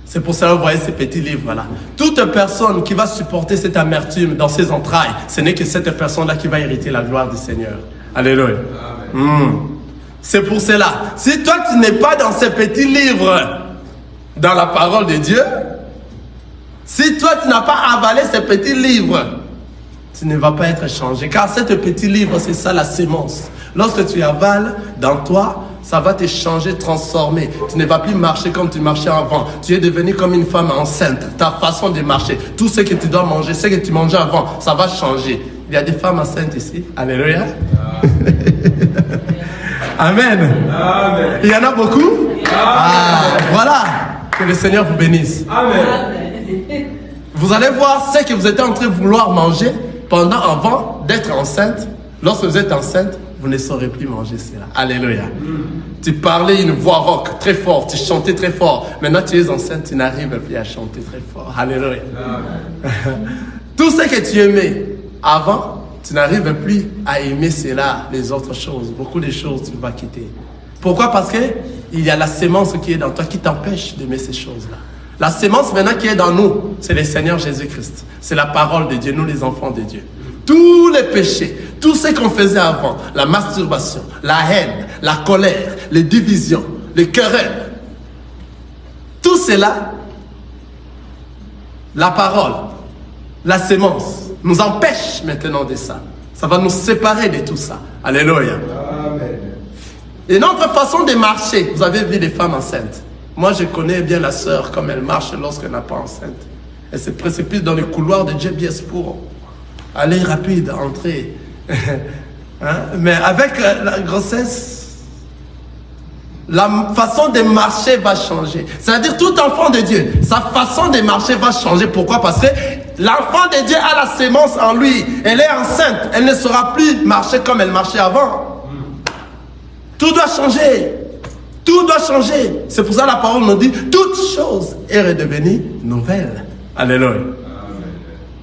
C'est pour ça que vous voyez ces petits livres-là. Toute personne qui va supporter cette amertume dans ses entrailles, ce n'est que cette personne-là qui va hériter la gloire du Seigneur. Alléluia. C'est pour cela, si toi tu n'es pas dans ces petits livres, dans la parole de Dieu, si toi tu n'as pas avalé ces petits livres, tu ne vas pas être changé. Car ces petits livres, c'est ça la sémence. Lorsque tu avales dans toi, ça va te changer, transformer. Tu ne vas plus marcher comme tu marchais avant. Tu es devenu comme une femme enceinte. Ta façon de marcher, tout ce que tu dois manger, ce que tu mangeais avant, ça va changer. Il y a des femmes enceintes ici. Alléluia. Amen. Amen. Il y en a beaucoup. Voilà. Que le Seigneur vous bénisse. Amen. Vous allez voir ce que vous êtes en train de vouloir manger avant d'être enceinte. Lorsque vous êtes enceinte, vous ne saurez plus manger cela. Alléluia. Tu parlais une voix rauque très forte, tu chantais très fort. Maintenant tu es enceinte, tu n'arrives plus à chanter très fort. Alléluia. Tout ce que tu aimais avant, tu n'arrives plus à aimer cela, les autres choses. Beaucoup de choses, tu vas quitter. Pourquoi? Parce qu'il y a la sémence qui est dans toi qui t'empêche d'aimer ces choses-là. La sémence maintenant qui est dans nous, c'est le Seigneur Jésus-Christ. C'est la parole de Dieu, nous les enfants de Dieu. Tous les péchés, tout ce qu'on faisait avant, la masturbation, la haine, la colère, les divisions, les querelles, tout cela, la parole, la sémence, nous empêche maintenant de ça. Ça va nous séparer de tout ça. Alléluia. Amen. Et notre façon de marcher, vous avez vu des femmes enceintes. Moi, je connais bien la sœur comme elle marche lorsqu'elle n'est pas enceinte. Elle se précipite dans les couloirs de JBS pour aller rapide, entrer. Mais avec la grossesse, La façon de marcher va changer. C'est-à-dire tout enfant de Dieu, sa façon de marcher va changer. Pourquoi? Parce que l'enfant de Dieu a la sémence en lui. Elle est enceinte. Elle ne saura plus marcher comme elle marchait avant. Tout doit changer. Tout doit changer. C'est pour ça que la parole nous dit, toute chose est redevenue nouvelle. Alléluia.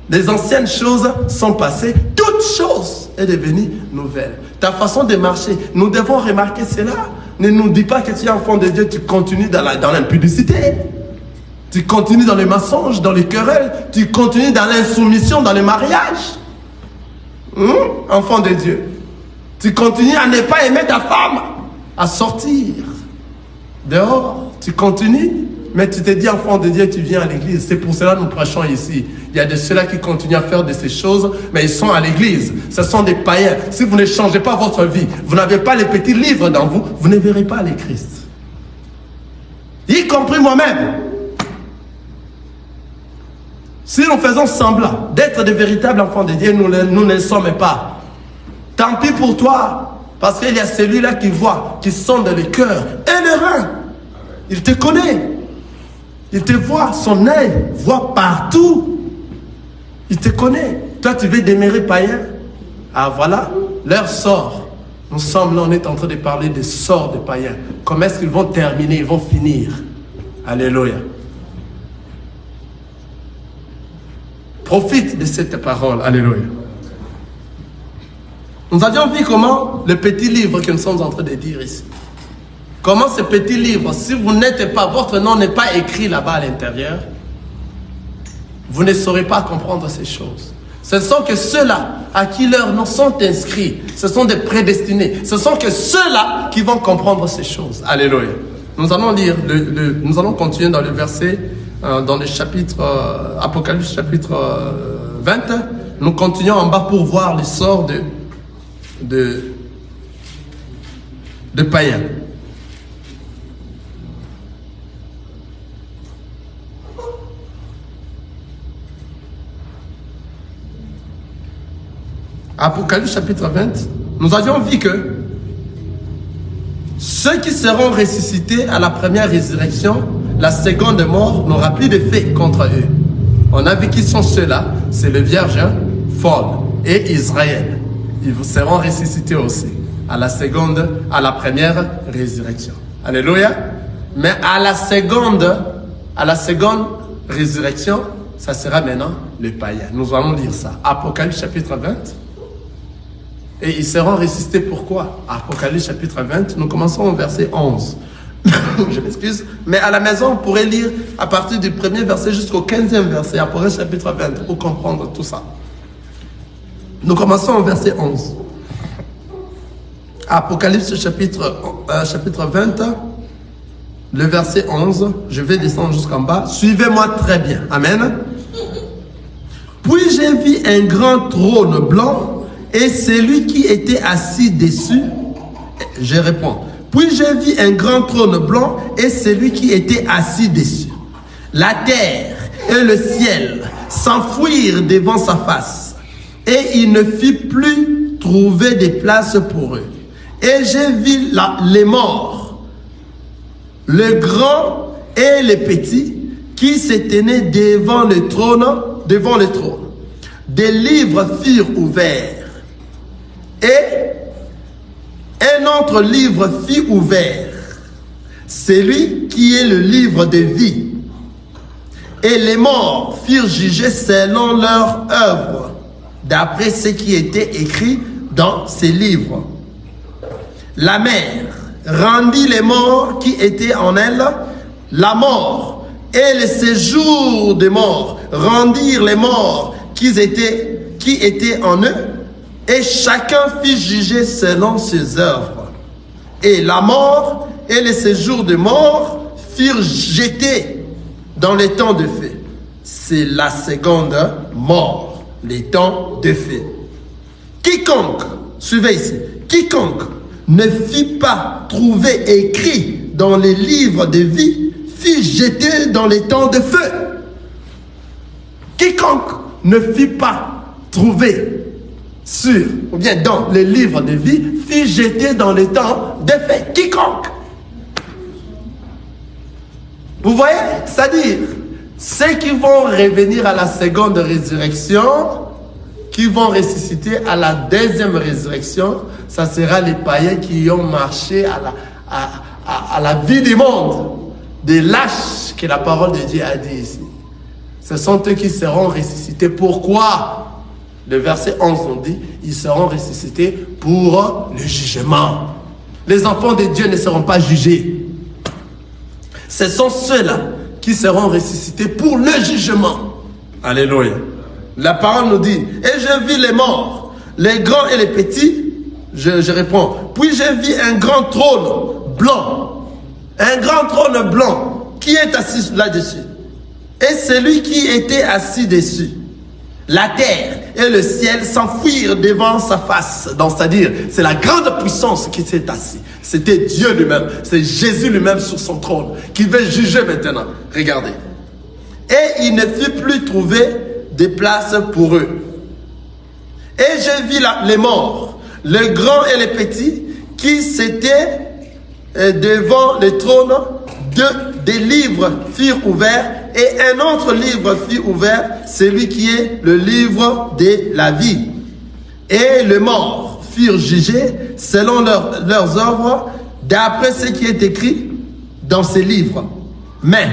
Les anciennes choses sont passées. Toute chose est devenue nouvelle. Ta façon de marcher, nous devons remarquer cela. Ne nous dis pas que tu es enfant de Dieu, tu continues dans l'impudicité. Tu continues dans les mensonges, dans les querelles. Tu continues dans l'insoumission, dans les mariages. Enfant de Dieu. Tu continues à ne pas aimer ta femme, à sortir dehors. Tu continues, mais tu te dis enfant de Dieu, tu viens à l'église. C'est pour cela que nous prêchons ici. Il y a de ceux-là qui continuent à faire de ces choses, mais ils sont à l'église. Ce sont des païens. Si vous ne changez pas votre vie, vous n'avez pas les petits livres dans vous, vous ne verrez pas les Christ. Y compris moi-même. Si nous faisons semblant d'être de véritables enfants de Dieu, nous ne le sommes pas. Tant pis pour toi, parce qu'il y a celui-là qui voit, qui sonde le cœur et le rein. Il te connaît. Il te voit, son œil voit partout. Il te connaît. Toi, tu veux demeurer païen. Ah, voilà, leur sort. Nous sommes là, on est en train de parler des sorts des païens. Comment est-ce qu'ils vont terminer, ils vont finir. Alléluia. Profite de cette parole. Alléluia. Nous avions vu comment le petit livre que nous sommes en train de dire ici. Comment ce petit livre, si vous n'êtes pas, votre nom n'est pas écrit là-bas à l'intérieur, vous ne saurez pas comprendre ces choses. Ce sont que ceux-là à qui leurs noms sont inscrits, ce sont des prédestinés. Ce sont que ceux-là qui vont comprendre ces choses. Alléluia. Nous allons lire, nous allons continuer dans le verset, dans le chapitre, Apocalypse chapitre 20. Nous continuons en bas pour voir les sorts de païens. Apocalypse chapitre 20, nous avions vu que ceux qui seront ressuscités à la première résurrection, la seconde mort n'aura plus d'effet contre eux. On a vu qui sont ceux-là, c'est le Vierge folle et Israël. Ils seront ressuscités aussi à la première résurrection. Alléluia. Mais à la seconde résurrection, ça sera maintenant le païen. Nous allons lire ça. Apocalypse chapitre 20. Et ils seront ressuscités pourquoi? Apocalypse chapitre 20, nous commençons au verset 11. Je m'excuse, mais à la maison, on pourrait lire à partir du premier verset jusqu'au 15e verset, Apocalypse chapitre 20, pour comprendre tout ça. Nous commençons au verset 11. Apocalypse chapitre 20, le verset 11, je vais descendre jusqu'en bas. Suivez-moi très bien. Amen. Puis j'ai vu un grand trône blanc, et celui qui était assis dessus, je réponds. Puis j'ai vu un grand trône blanc et celui qui était assis dessus. La terre et le ciel s'enfuirent devant sa face. Et il ne fit plus trouver de place pour eux. Et j'ai vu les morts, le grand et le petit, qui se tenaient devant le trône. Des livres furent ouverts. Et un autre livre fut ouvert, celui qui est le livre de vie. Et les morts furent jugés selon leur œuvre, d'après ce qui était écrit dans ces livres. La mer rendit les morts qui étaient en elle, la mort et le séjour des morts rendirent les morts qui étaient en eux. Et chacun fut jugé selon ses œuvres. Et la mort et le séjour de mort furent jetés dans les temps de feu. C'est la seconde mort, les temps de feu. Quiconque, suivez ici, quiconque ne fut pas trouvé écrit dans les livres de vie fut jeté dans les temps de feu. Quiconque ne fut pas trouvé ou bien dans les livres de vie, fut jeté dans les temps de feu. Quiconque. Vous voyez? C'est-à-dire, ceux qui vont revenir à la seconde résurrection, qui vont ressusciter à la deuxième résurrection, ça sera les païens qui ont marché à la vie du monde, des lâches que la parole de Dieu a dit ici. Ce sont eux qui seront ressuscités. Pourquoi? Le verset 11 nous dit, ils seront ressuscités pour le jugement. Les enfants de Dieu ne seront pas jugés. Ce sont ceux-là qui seront ressuscités pour le jugement. Alléluia. La parole nous dit, et je vis les morts, les grands et les petits. Je réponds, puis je vis un grand trône blanc. Un grand trône blanc. Qui est assis là-dessus? Et celui qui était assis dessus. La terre et le ciel s'enfuirent devant sa face. Donc, c'est-à-dire, c'est la grande puissance qui s'est assise. C'était Dieu lui-même. C'est Jésus lui-même sur son trône qui veut juger maintenant. Regardez. Et il ne fut plus trouvé de place pour eux. Et je vis les morts, les grands et les petits, qui s'étaient devant le trône. Des livres furent ouverts et un autre livre fut ouvert, celui qui est le livre de la vie. Et les morts furent jugés selon leurs œuvres, d'après ce qui est écrit dans ces livres. Mais,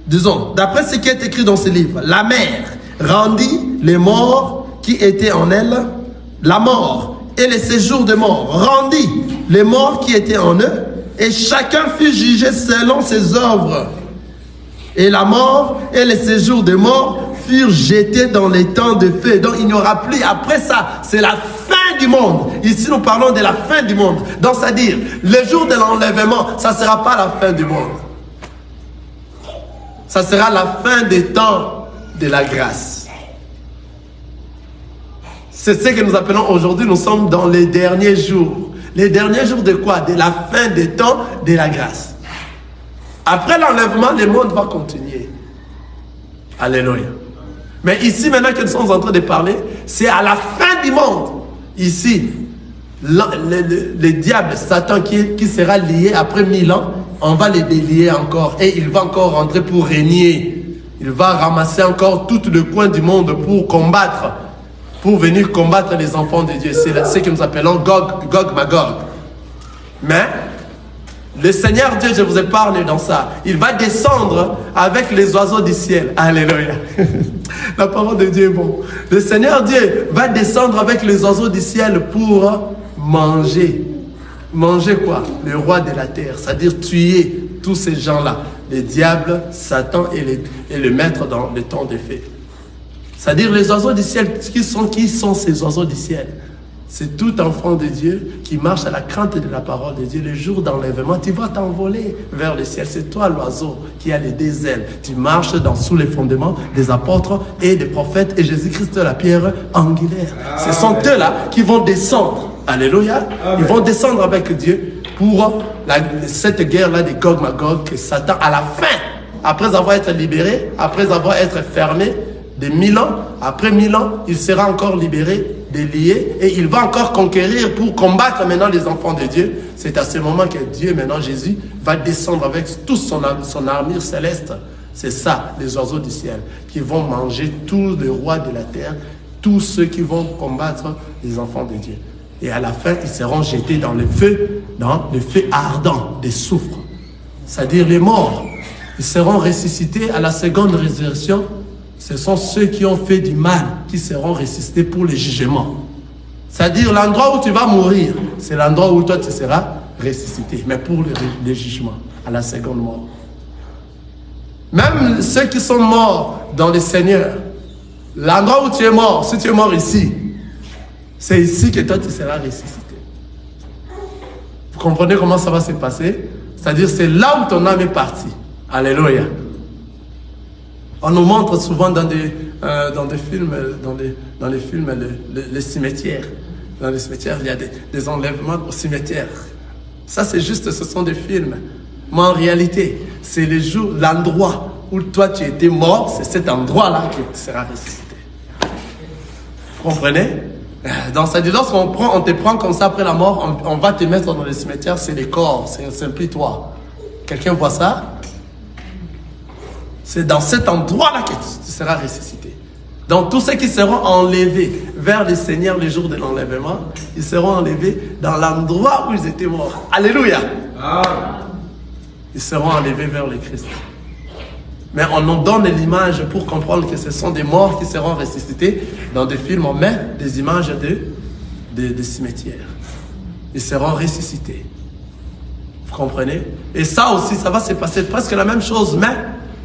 disons, d'après ce qui est écrit dans ces livres, la mer rendit les morts qui étaient en elle, la mort et le séjour des morts rendit les morts qui étaient en eux, et chacun fut jugé selon ses œuvres. Et la mort et le séjour des morts furent jetés dans les temps de feu. Donc il n'y aura plus, après ça, c'est la fin du monde. Ici nous parlons de la fin du monde. Donc c'est-à-dire, le jour de l'enlèvement, ça ne sera pas la fin du monde. Ça sera la fin des temps de la grâce. C'est ce que nous appelons aujourd'hui, nous sommes dans les derniers jours. Les derniers jours de quoi? De la fin des temps de la grâce. Après l'enlèvement, le monde va continuer. Alléluia. Mais ici, maintenant que nous sommes en train de parler, c'est à la fin du monde. Ici, le diable, Satan qui sera lié après 1000 ans, on va les délier encore. Et il va encore rentrer pour régner. Il va ramasser encore tout le coin du monde pour combattre. Pour venir combattre les enfants de Dieu. C'est ce que nous appelons Gog Magog. Mais le Seigneur Dieu, je vous ai parlé dans ça, il va descendre avec les oiseaux du ciel. Alléluia. La parole de Dieu est bon. Le Seigneur Dieu va descendre avec les oiseaux du ciel pour manger. Manger quoi? Le roi de la terre. C'est-à-dire tuer tous ces gens-là. Les diables, Satan et le maître dans le temps des fées. C'est-à-dire les oiseaux du ciel, qui sont ces oiseaux du ciel? C'est tout enfant de Dieu qui marche à la crainte de la parole de Dieu. Le jour d'enlèvement, tu vas t'envoler vers le ciel. C'est toi l'oiseau qui a les deux ailes. Tu marches sous les fondements des apôtres et des prophètes et Jésus-Christ la pierre angulaire. Ce sont eux-là qui vont descendre. Alléluia. Ils vont descendre avec Dieu pour cette guerre-là de Gog Magog que Satan, à la fin, après avoir été libéré, après avoir été fermé, de 1000 ans, après 1000 ans, il sera encore libéré, délié, et il va encore conquérir pour combattre maintenant les enfants de Dieu. C'est à ce moment que Dieu, maintenant Jésus, va descendre avec toute son armure céleste. C'est ça, les oiseaux du ciel, qui vont manger tous les rois de la terre, tous ceux qui vont combattre les enfants de Dieu. Et à la fin, ils seront jetés dans le feu ardent des soufres. C'est-à-dire les morts, ils seront ressuscités à la seconde résurrection. Ce sont ceux qui ont fait du mal qui seront ressuscités pour le jugement. C'est-à-dire l'endroit où tu vas mourir, c'est l'endroit où toi tu seras ressuscité, mais pour le jugement, à la seconde mort. Même ceux qui sont morts dans le Seigneur, l'endroit où tu es mort, si tu es mort ici, c'est ici que toi tu seras ressuscité. Vous comprenez comment ça va se passer? C'est-à-dire c'est là où ton âme est partie. Alléluia. On nous montre souvent dans des films, dans les films, les cimetières. Dans les cimetières, il y a des enlèvements au cimetière. Ça, c'est juste, ce sont des films. Mais en réalité, c'est l'endroit où toi tu étais mort, c'est cet endroit-là qui sera ressuscité. Vous comprenez? Donc, ça dit, lorsqu'on te prend comme ça après la mort, on va te mettre dans les cimetières, c'est les corps, c'est un plus toi. Quelqu'un voit ça? C'est dans cet endroit-là que tu seras ressuscité. Donc tous ceux qui seront enlevés vers le Seigneur le jour de l'enlèvement, ils seront enlevés dans l'endroit où ils étaient morts. Alléluia. Ils seront enlevés vers le Christ. Mais on nous donne l'image pour comprendre que ce sont des morts qui seront ressuscités. Dans des films, on met des images de cimetières. Ils seront ressuscités. Vous comprenez? Et ça aussi, ça va se passer presque la même chose. Mais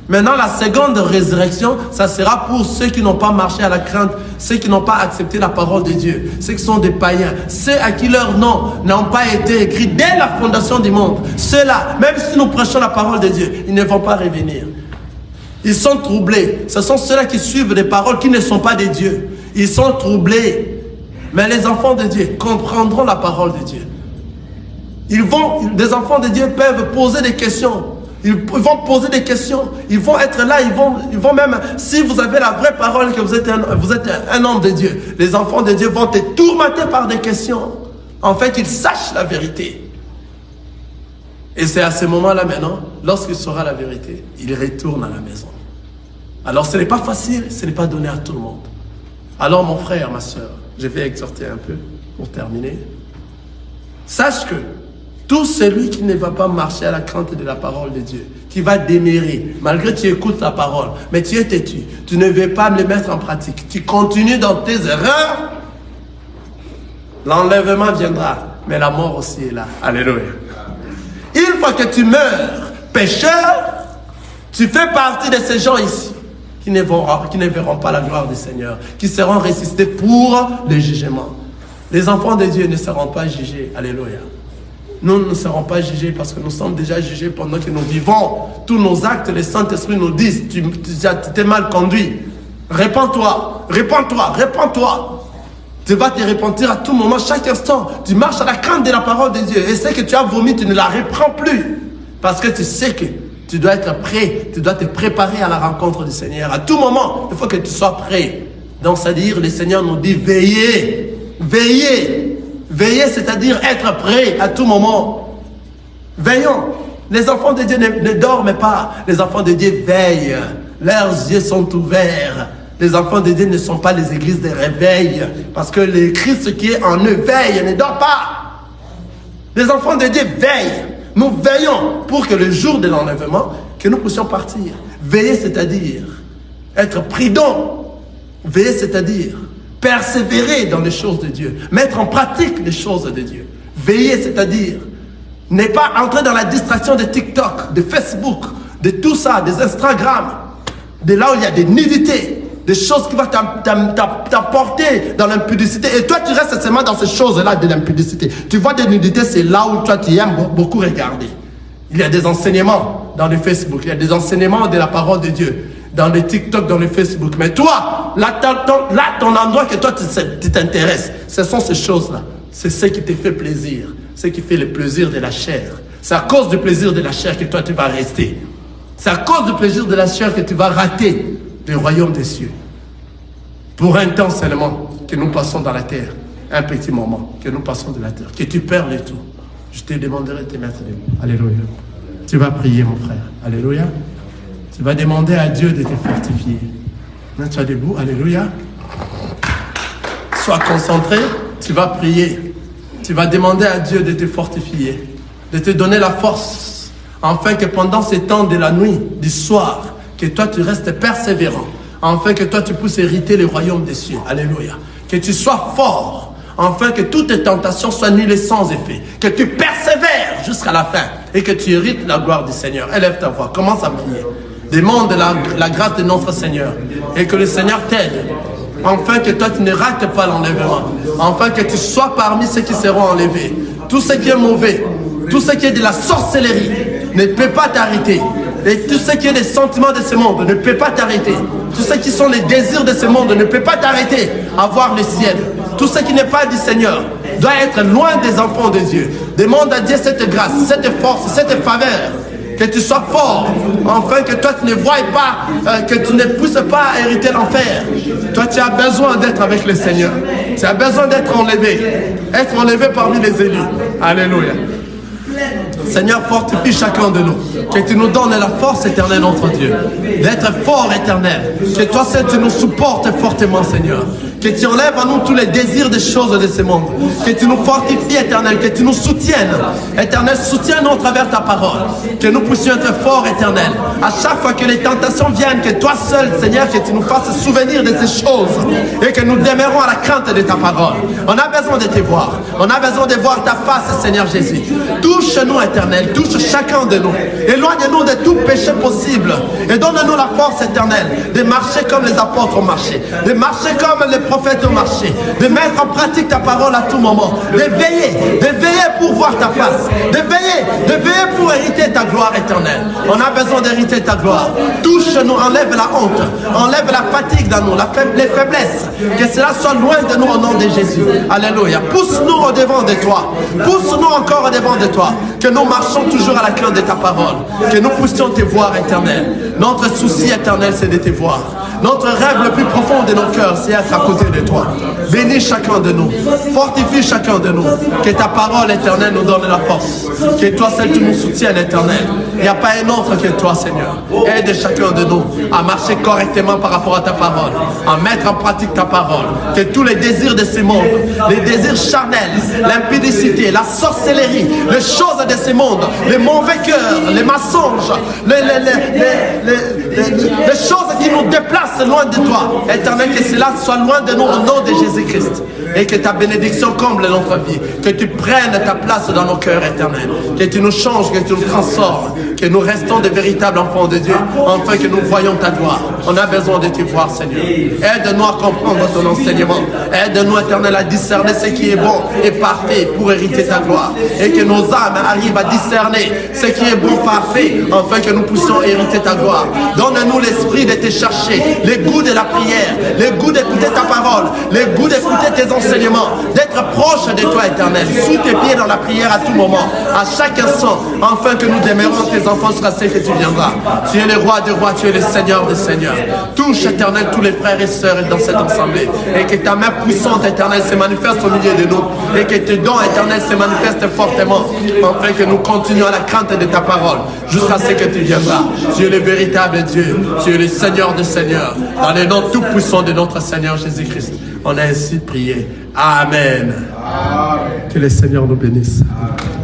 maintenant, la seconde résurrection, ça sera pour ceux qui n'ont pas marché à la crainte, ceux qui n'ont pas accepté la parole de Dieu, ceux qui sont des païens, ceux à qui leur nom n'ont pas été écrits dès la fondation du monde. Ceux-là, même si nous prêchons la parole de Dieu, ils ne vont pas revenir. Ils sont troublés. Ce sont ceux-là qui suivent des paroles qui ne sont pas de Dieu. Ils sont troublés. Mais les enfants de Dieu comprendront la parole de Dieu. Les enfants de Dieu peuvent poser des questions. Ils vont poser des questions. Ils vont être là. Ils vont même, si vous avez la vraie parole que vous êtes un homme de Dieu, les enfants de Dieu vont être tourmentés par des questions. En fait, ils sachent la vérité. Et c'est à ce moment-là maintenant, lorsqu'il saura la vérité, il retourne à la maison. Alors ce n'est pas facile, ce n'est pas donné à tout le monde. Alors mon frère, ma soeur, je vais exhorter un peu pour terminer. Sache que tout celui qui ne va pas marcher à la crainte de la parole de Dieu, qui va démérer, malgré que tu écoutes la parole, mais tu es têtu, tu ne veux pas le mettre en pratique, tu continues dans tes erreurs, l'enlèvement viendra, mais la mort aussi est là. Alléluia. Une fois que tu meurs pécheur, tu fais partie de ces gens ici qui ne verront pas la gloire du Seigneur, qui seront ressuscités pour le jugement. Les enfants de Dieu ne seront pas jugés. Alléluia. Nous ne serons pas jugés parce que nous sommes déjà jugés pendant que nous vivons. Tous nos actes, le Saint-Esprit nous disent, tu t'es mal conduit. Répands-toi, répands-toi, répands-toi. Tu vas te repentir à tout moment, chaque instant. Tu marches à la crainte de la parole de Dieu. Et ce que tu as vomi, tu ne la reprends plus. Parce que tu sais que tu dois être prêt. Tu dois te préparer à la rencontre du Seigneur. À tout moment, il faut que tu sois prêt. Donc, c'est-à-dire, le Seigneur nous dit, veillez. Veillez. Veillez, c'est-à-dire être prêt à tout moment. Veillons. Les enfants de Dieu ne dorment pas. Les enfants de Dieu veillent. Leurs yeux sont ouverts. Les enfants de Dieu ne sont pas les églises de réveil. Parce que le Christ qui est en eux veille, ne dort pas. Les enfants de Dieu veillent. Nous veillons pour que le jour de l'enlèvement, que nous puissions partir. Veiller, c'est-à-dire être prudent. Veiller, c'est-à-dire persévérer dans les choses de Dieu. Mettre en pratique les choses de Dieu. Veiller, c'est-à-dire ne pas entrer dans la distraction de TikTok, de Facebook, de tout ça, des Instagram, de là où il y a des nudités. Des choses qui vont t'apporter dans l'impudicité. Et toi, tu restes seulement dans ces choses-là de l'impudicité. Tu vois des nudités, c'est là où toi, tu aimes beaucoup regarder. Il y a des enseignements dans le Facebook. Il y a des enseignements de la parole de Dieu. Dans le TikTok, dans le Facebook. Mais toi, là, ton endroit que toi, tu t'intéresses, ce sont ces choses-là. C'est ce qui te fait plaisir. Ce qui fait le plaisir de la chair. C'est à cause du plaisir de la chair que toi, tu vas rester. C'est à cause du plaisir de la chair que tu vas rater le royaume des cieux. Pour un temps seulement que nous passons dans la terre, un petit moment que nous passons de la terre, que tu perds le tout. Je te demanderai de te mettre debout. Alléluia. Tu vas prier, mon frère. Alléluia. Tu vas demander à Dieu de te fortifier. Mets-toi debout. Alléluia. Sois concentré. Tu vas prier. Tu vas demander à Dieu de te fortifier, de te donner la force, afin que pendant ces temps de la nuit, du soir, que toi tu restes persévérant, afin que toi tu puisses hériter le royaume des cieux. Alléluia. Que tu sois fort, afin que toutes tes tentations soient nulles sans effet. Que tu persévères jusqu'à la fin et que tu hérites la gloire du Seigneur. Élève ta voix, commence à prier. Demande la grâce de notre Seigneur et que le Seigneur t'aide, afin que toi tu ne rates pas l'enlèvement, afin que tu sois parmi ceux qui seront enlevés. Tout ce qui est mauvais, tout ce qui est de la sorcellerie ne peut pas t'arrêter. Et tout ce qui est des sentiments de ce monde ne peut pas t'arrêter. Tout ce qui sont les désirs de ce monde ne peut pas t'arrêter à voir le ciel. Tout ce qui n'est pas du Seigneur doit être loin des enfants de Dieu. Demande à Dieu cette grâce, cette force, cette faveur. Que tu sois fort, afin que toi tu ne voies pas, que tu ne puisses pas hériter l'enfer. Toi tu as besoin d'être avec le Seigneur. Tu as besoin d'être enlevé parmi les élus. Alléluia. Seigneur, fortifie chacun de nous. Que tu nous donnes la force éternelle, notre Dieu. D'être fort éternel. Que toi seul tu nous supportes fortement, Seigneur. Que tu enlèves à nous tous les désirs des choses de ce monde. Que tu nous fortifies, éternel. Que tu nous soutiennes. Éternel, soutiens-nous à travers ta parole. Que nous puissions être forts, éternel. À chaque fois que les tentations viennent, que toi seul, Seigneur, que tu nous fasses souvenir de ces choses. Et que nous demeurons à la crainte de ta parole. On a besoin de te voir. On a besoin de voir ta face, Seigneur Jésus. Touche-nous, éternel. Touche chacun de nous. Éloigne-nous de tout péché possible. Et donne-nous la force éternelle de marcher comme les apôtres ont marché. De marcher comme les prophètes ont marché. De mettre en pratique ta parole à tout moment. De veiller pour voir ta face. De veiller pour hériter ta gloire éternelle. On a besoin d'hériter ta gloire. Touche-nous, enlève la honte. Enlève la fatigue dans nous, les faiblesses. Que cela soit loin de nous au nom de Jésus. Alléluia. Pousse-nous au devant de toi. Pousse-nous encore au devant de toi. Que nous marchons toujours à la crainte de ta parole. Que nous puissions te voir, éternel. Notre souci éternel, c'est de te voir. Notre rêve le plus profond de nos cœurs, c'est être à côté de toi. Bénis chacun de nous. Fortifie chacun de nous. Que ta parole éternelle nous donne la force. Que toi seul tu nous soutiennes, éternel. Il n'y a pas un autre que toi, Seigneur. Aide chacun de nous à marcher correctement par rapport à ta parole. À mettre en pratique ta parole. Que tous les désirs de ce monde, les désirs charnels, l'impudicité, la sorcellerie, les choses de ce monde, les mauvais cœurs, les mensonges, les choses qui nous déplacent loin de toi. Éternel, que cela soit loin de nous au nom de Jésus-Christ. Et que ta bénédiction comble notre vie. Que tu prennes ta place dans nos cœurs, éternel. Que tu nous changes, que tu nous transformes. Que nous restons de véritables enfants de Dieu. Enfin que nous voyons ta gloire. On a besoin de te voir, Seigneur. Aide-nous à comprendre ton enseignement. Aide-nous, éternel, à discerner ce qui est bon et parfait pour hériter ta gloire. Et que nos âmes arrivent à discerner ce qui est bon, parfait, afin que nous puissions hériter ta gloire. Donne-nous l'esprit de te chercher, les goûts de la prière, les goûts d'écouter ta parole, les goûts d'écouter tes enseignements, d'être proche de toi, éternel, sous tes pieds dans la prière à tout moment, à chaque instant, afin que nous demeurons tes enfants jusqu'à ce que tu viendras. Tu es le roi des rois, tu es le Seigneur des seigneurs. Touche, éternel, tous les frères et sœurs dans cette assemblée, et que ta main puissante, éternel, se manifeste au milieu de nous, et que tes dons, éternel, se manifestent fortement, afin que nous continuions à la crainte de ta parole, jusqu'à ce que tu viendras. Tu es le véritable Dieu, tu es le Seigneur des seigneurs, dans le nom tout puissant de notre Seigneur Jésus-Christ. On a ainsi prié. Amen. Amen. Que le Seigneur nous bénisse. Amen.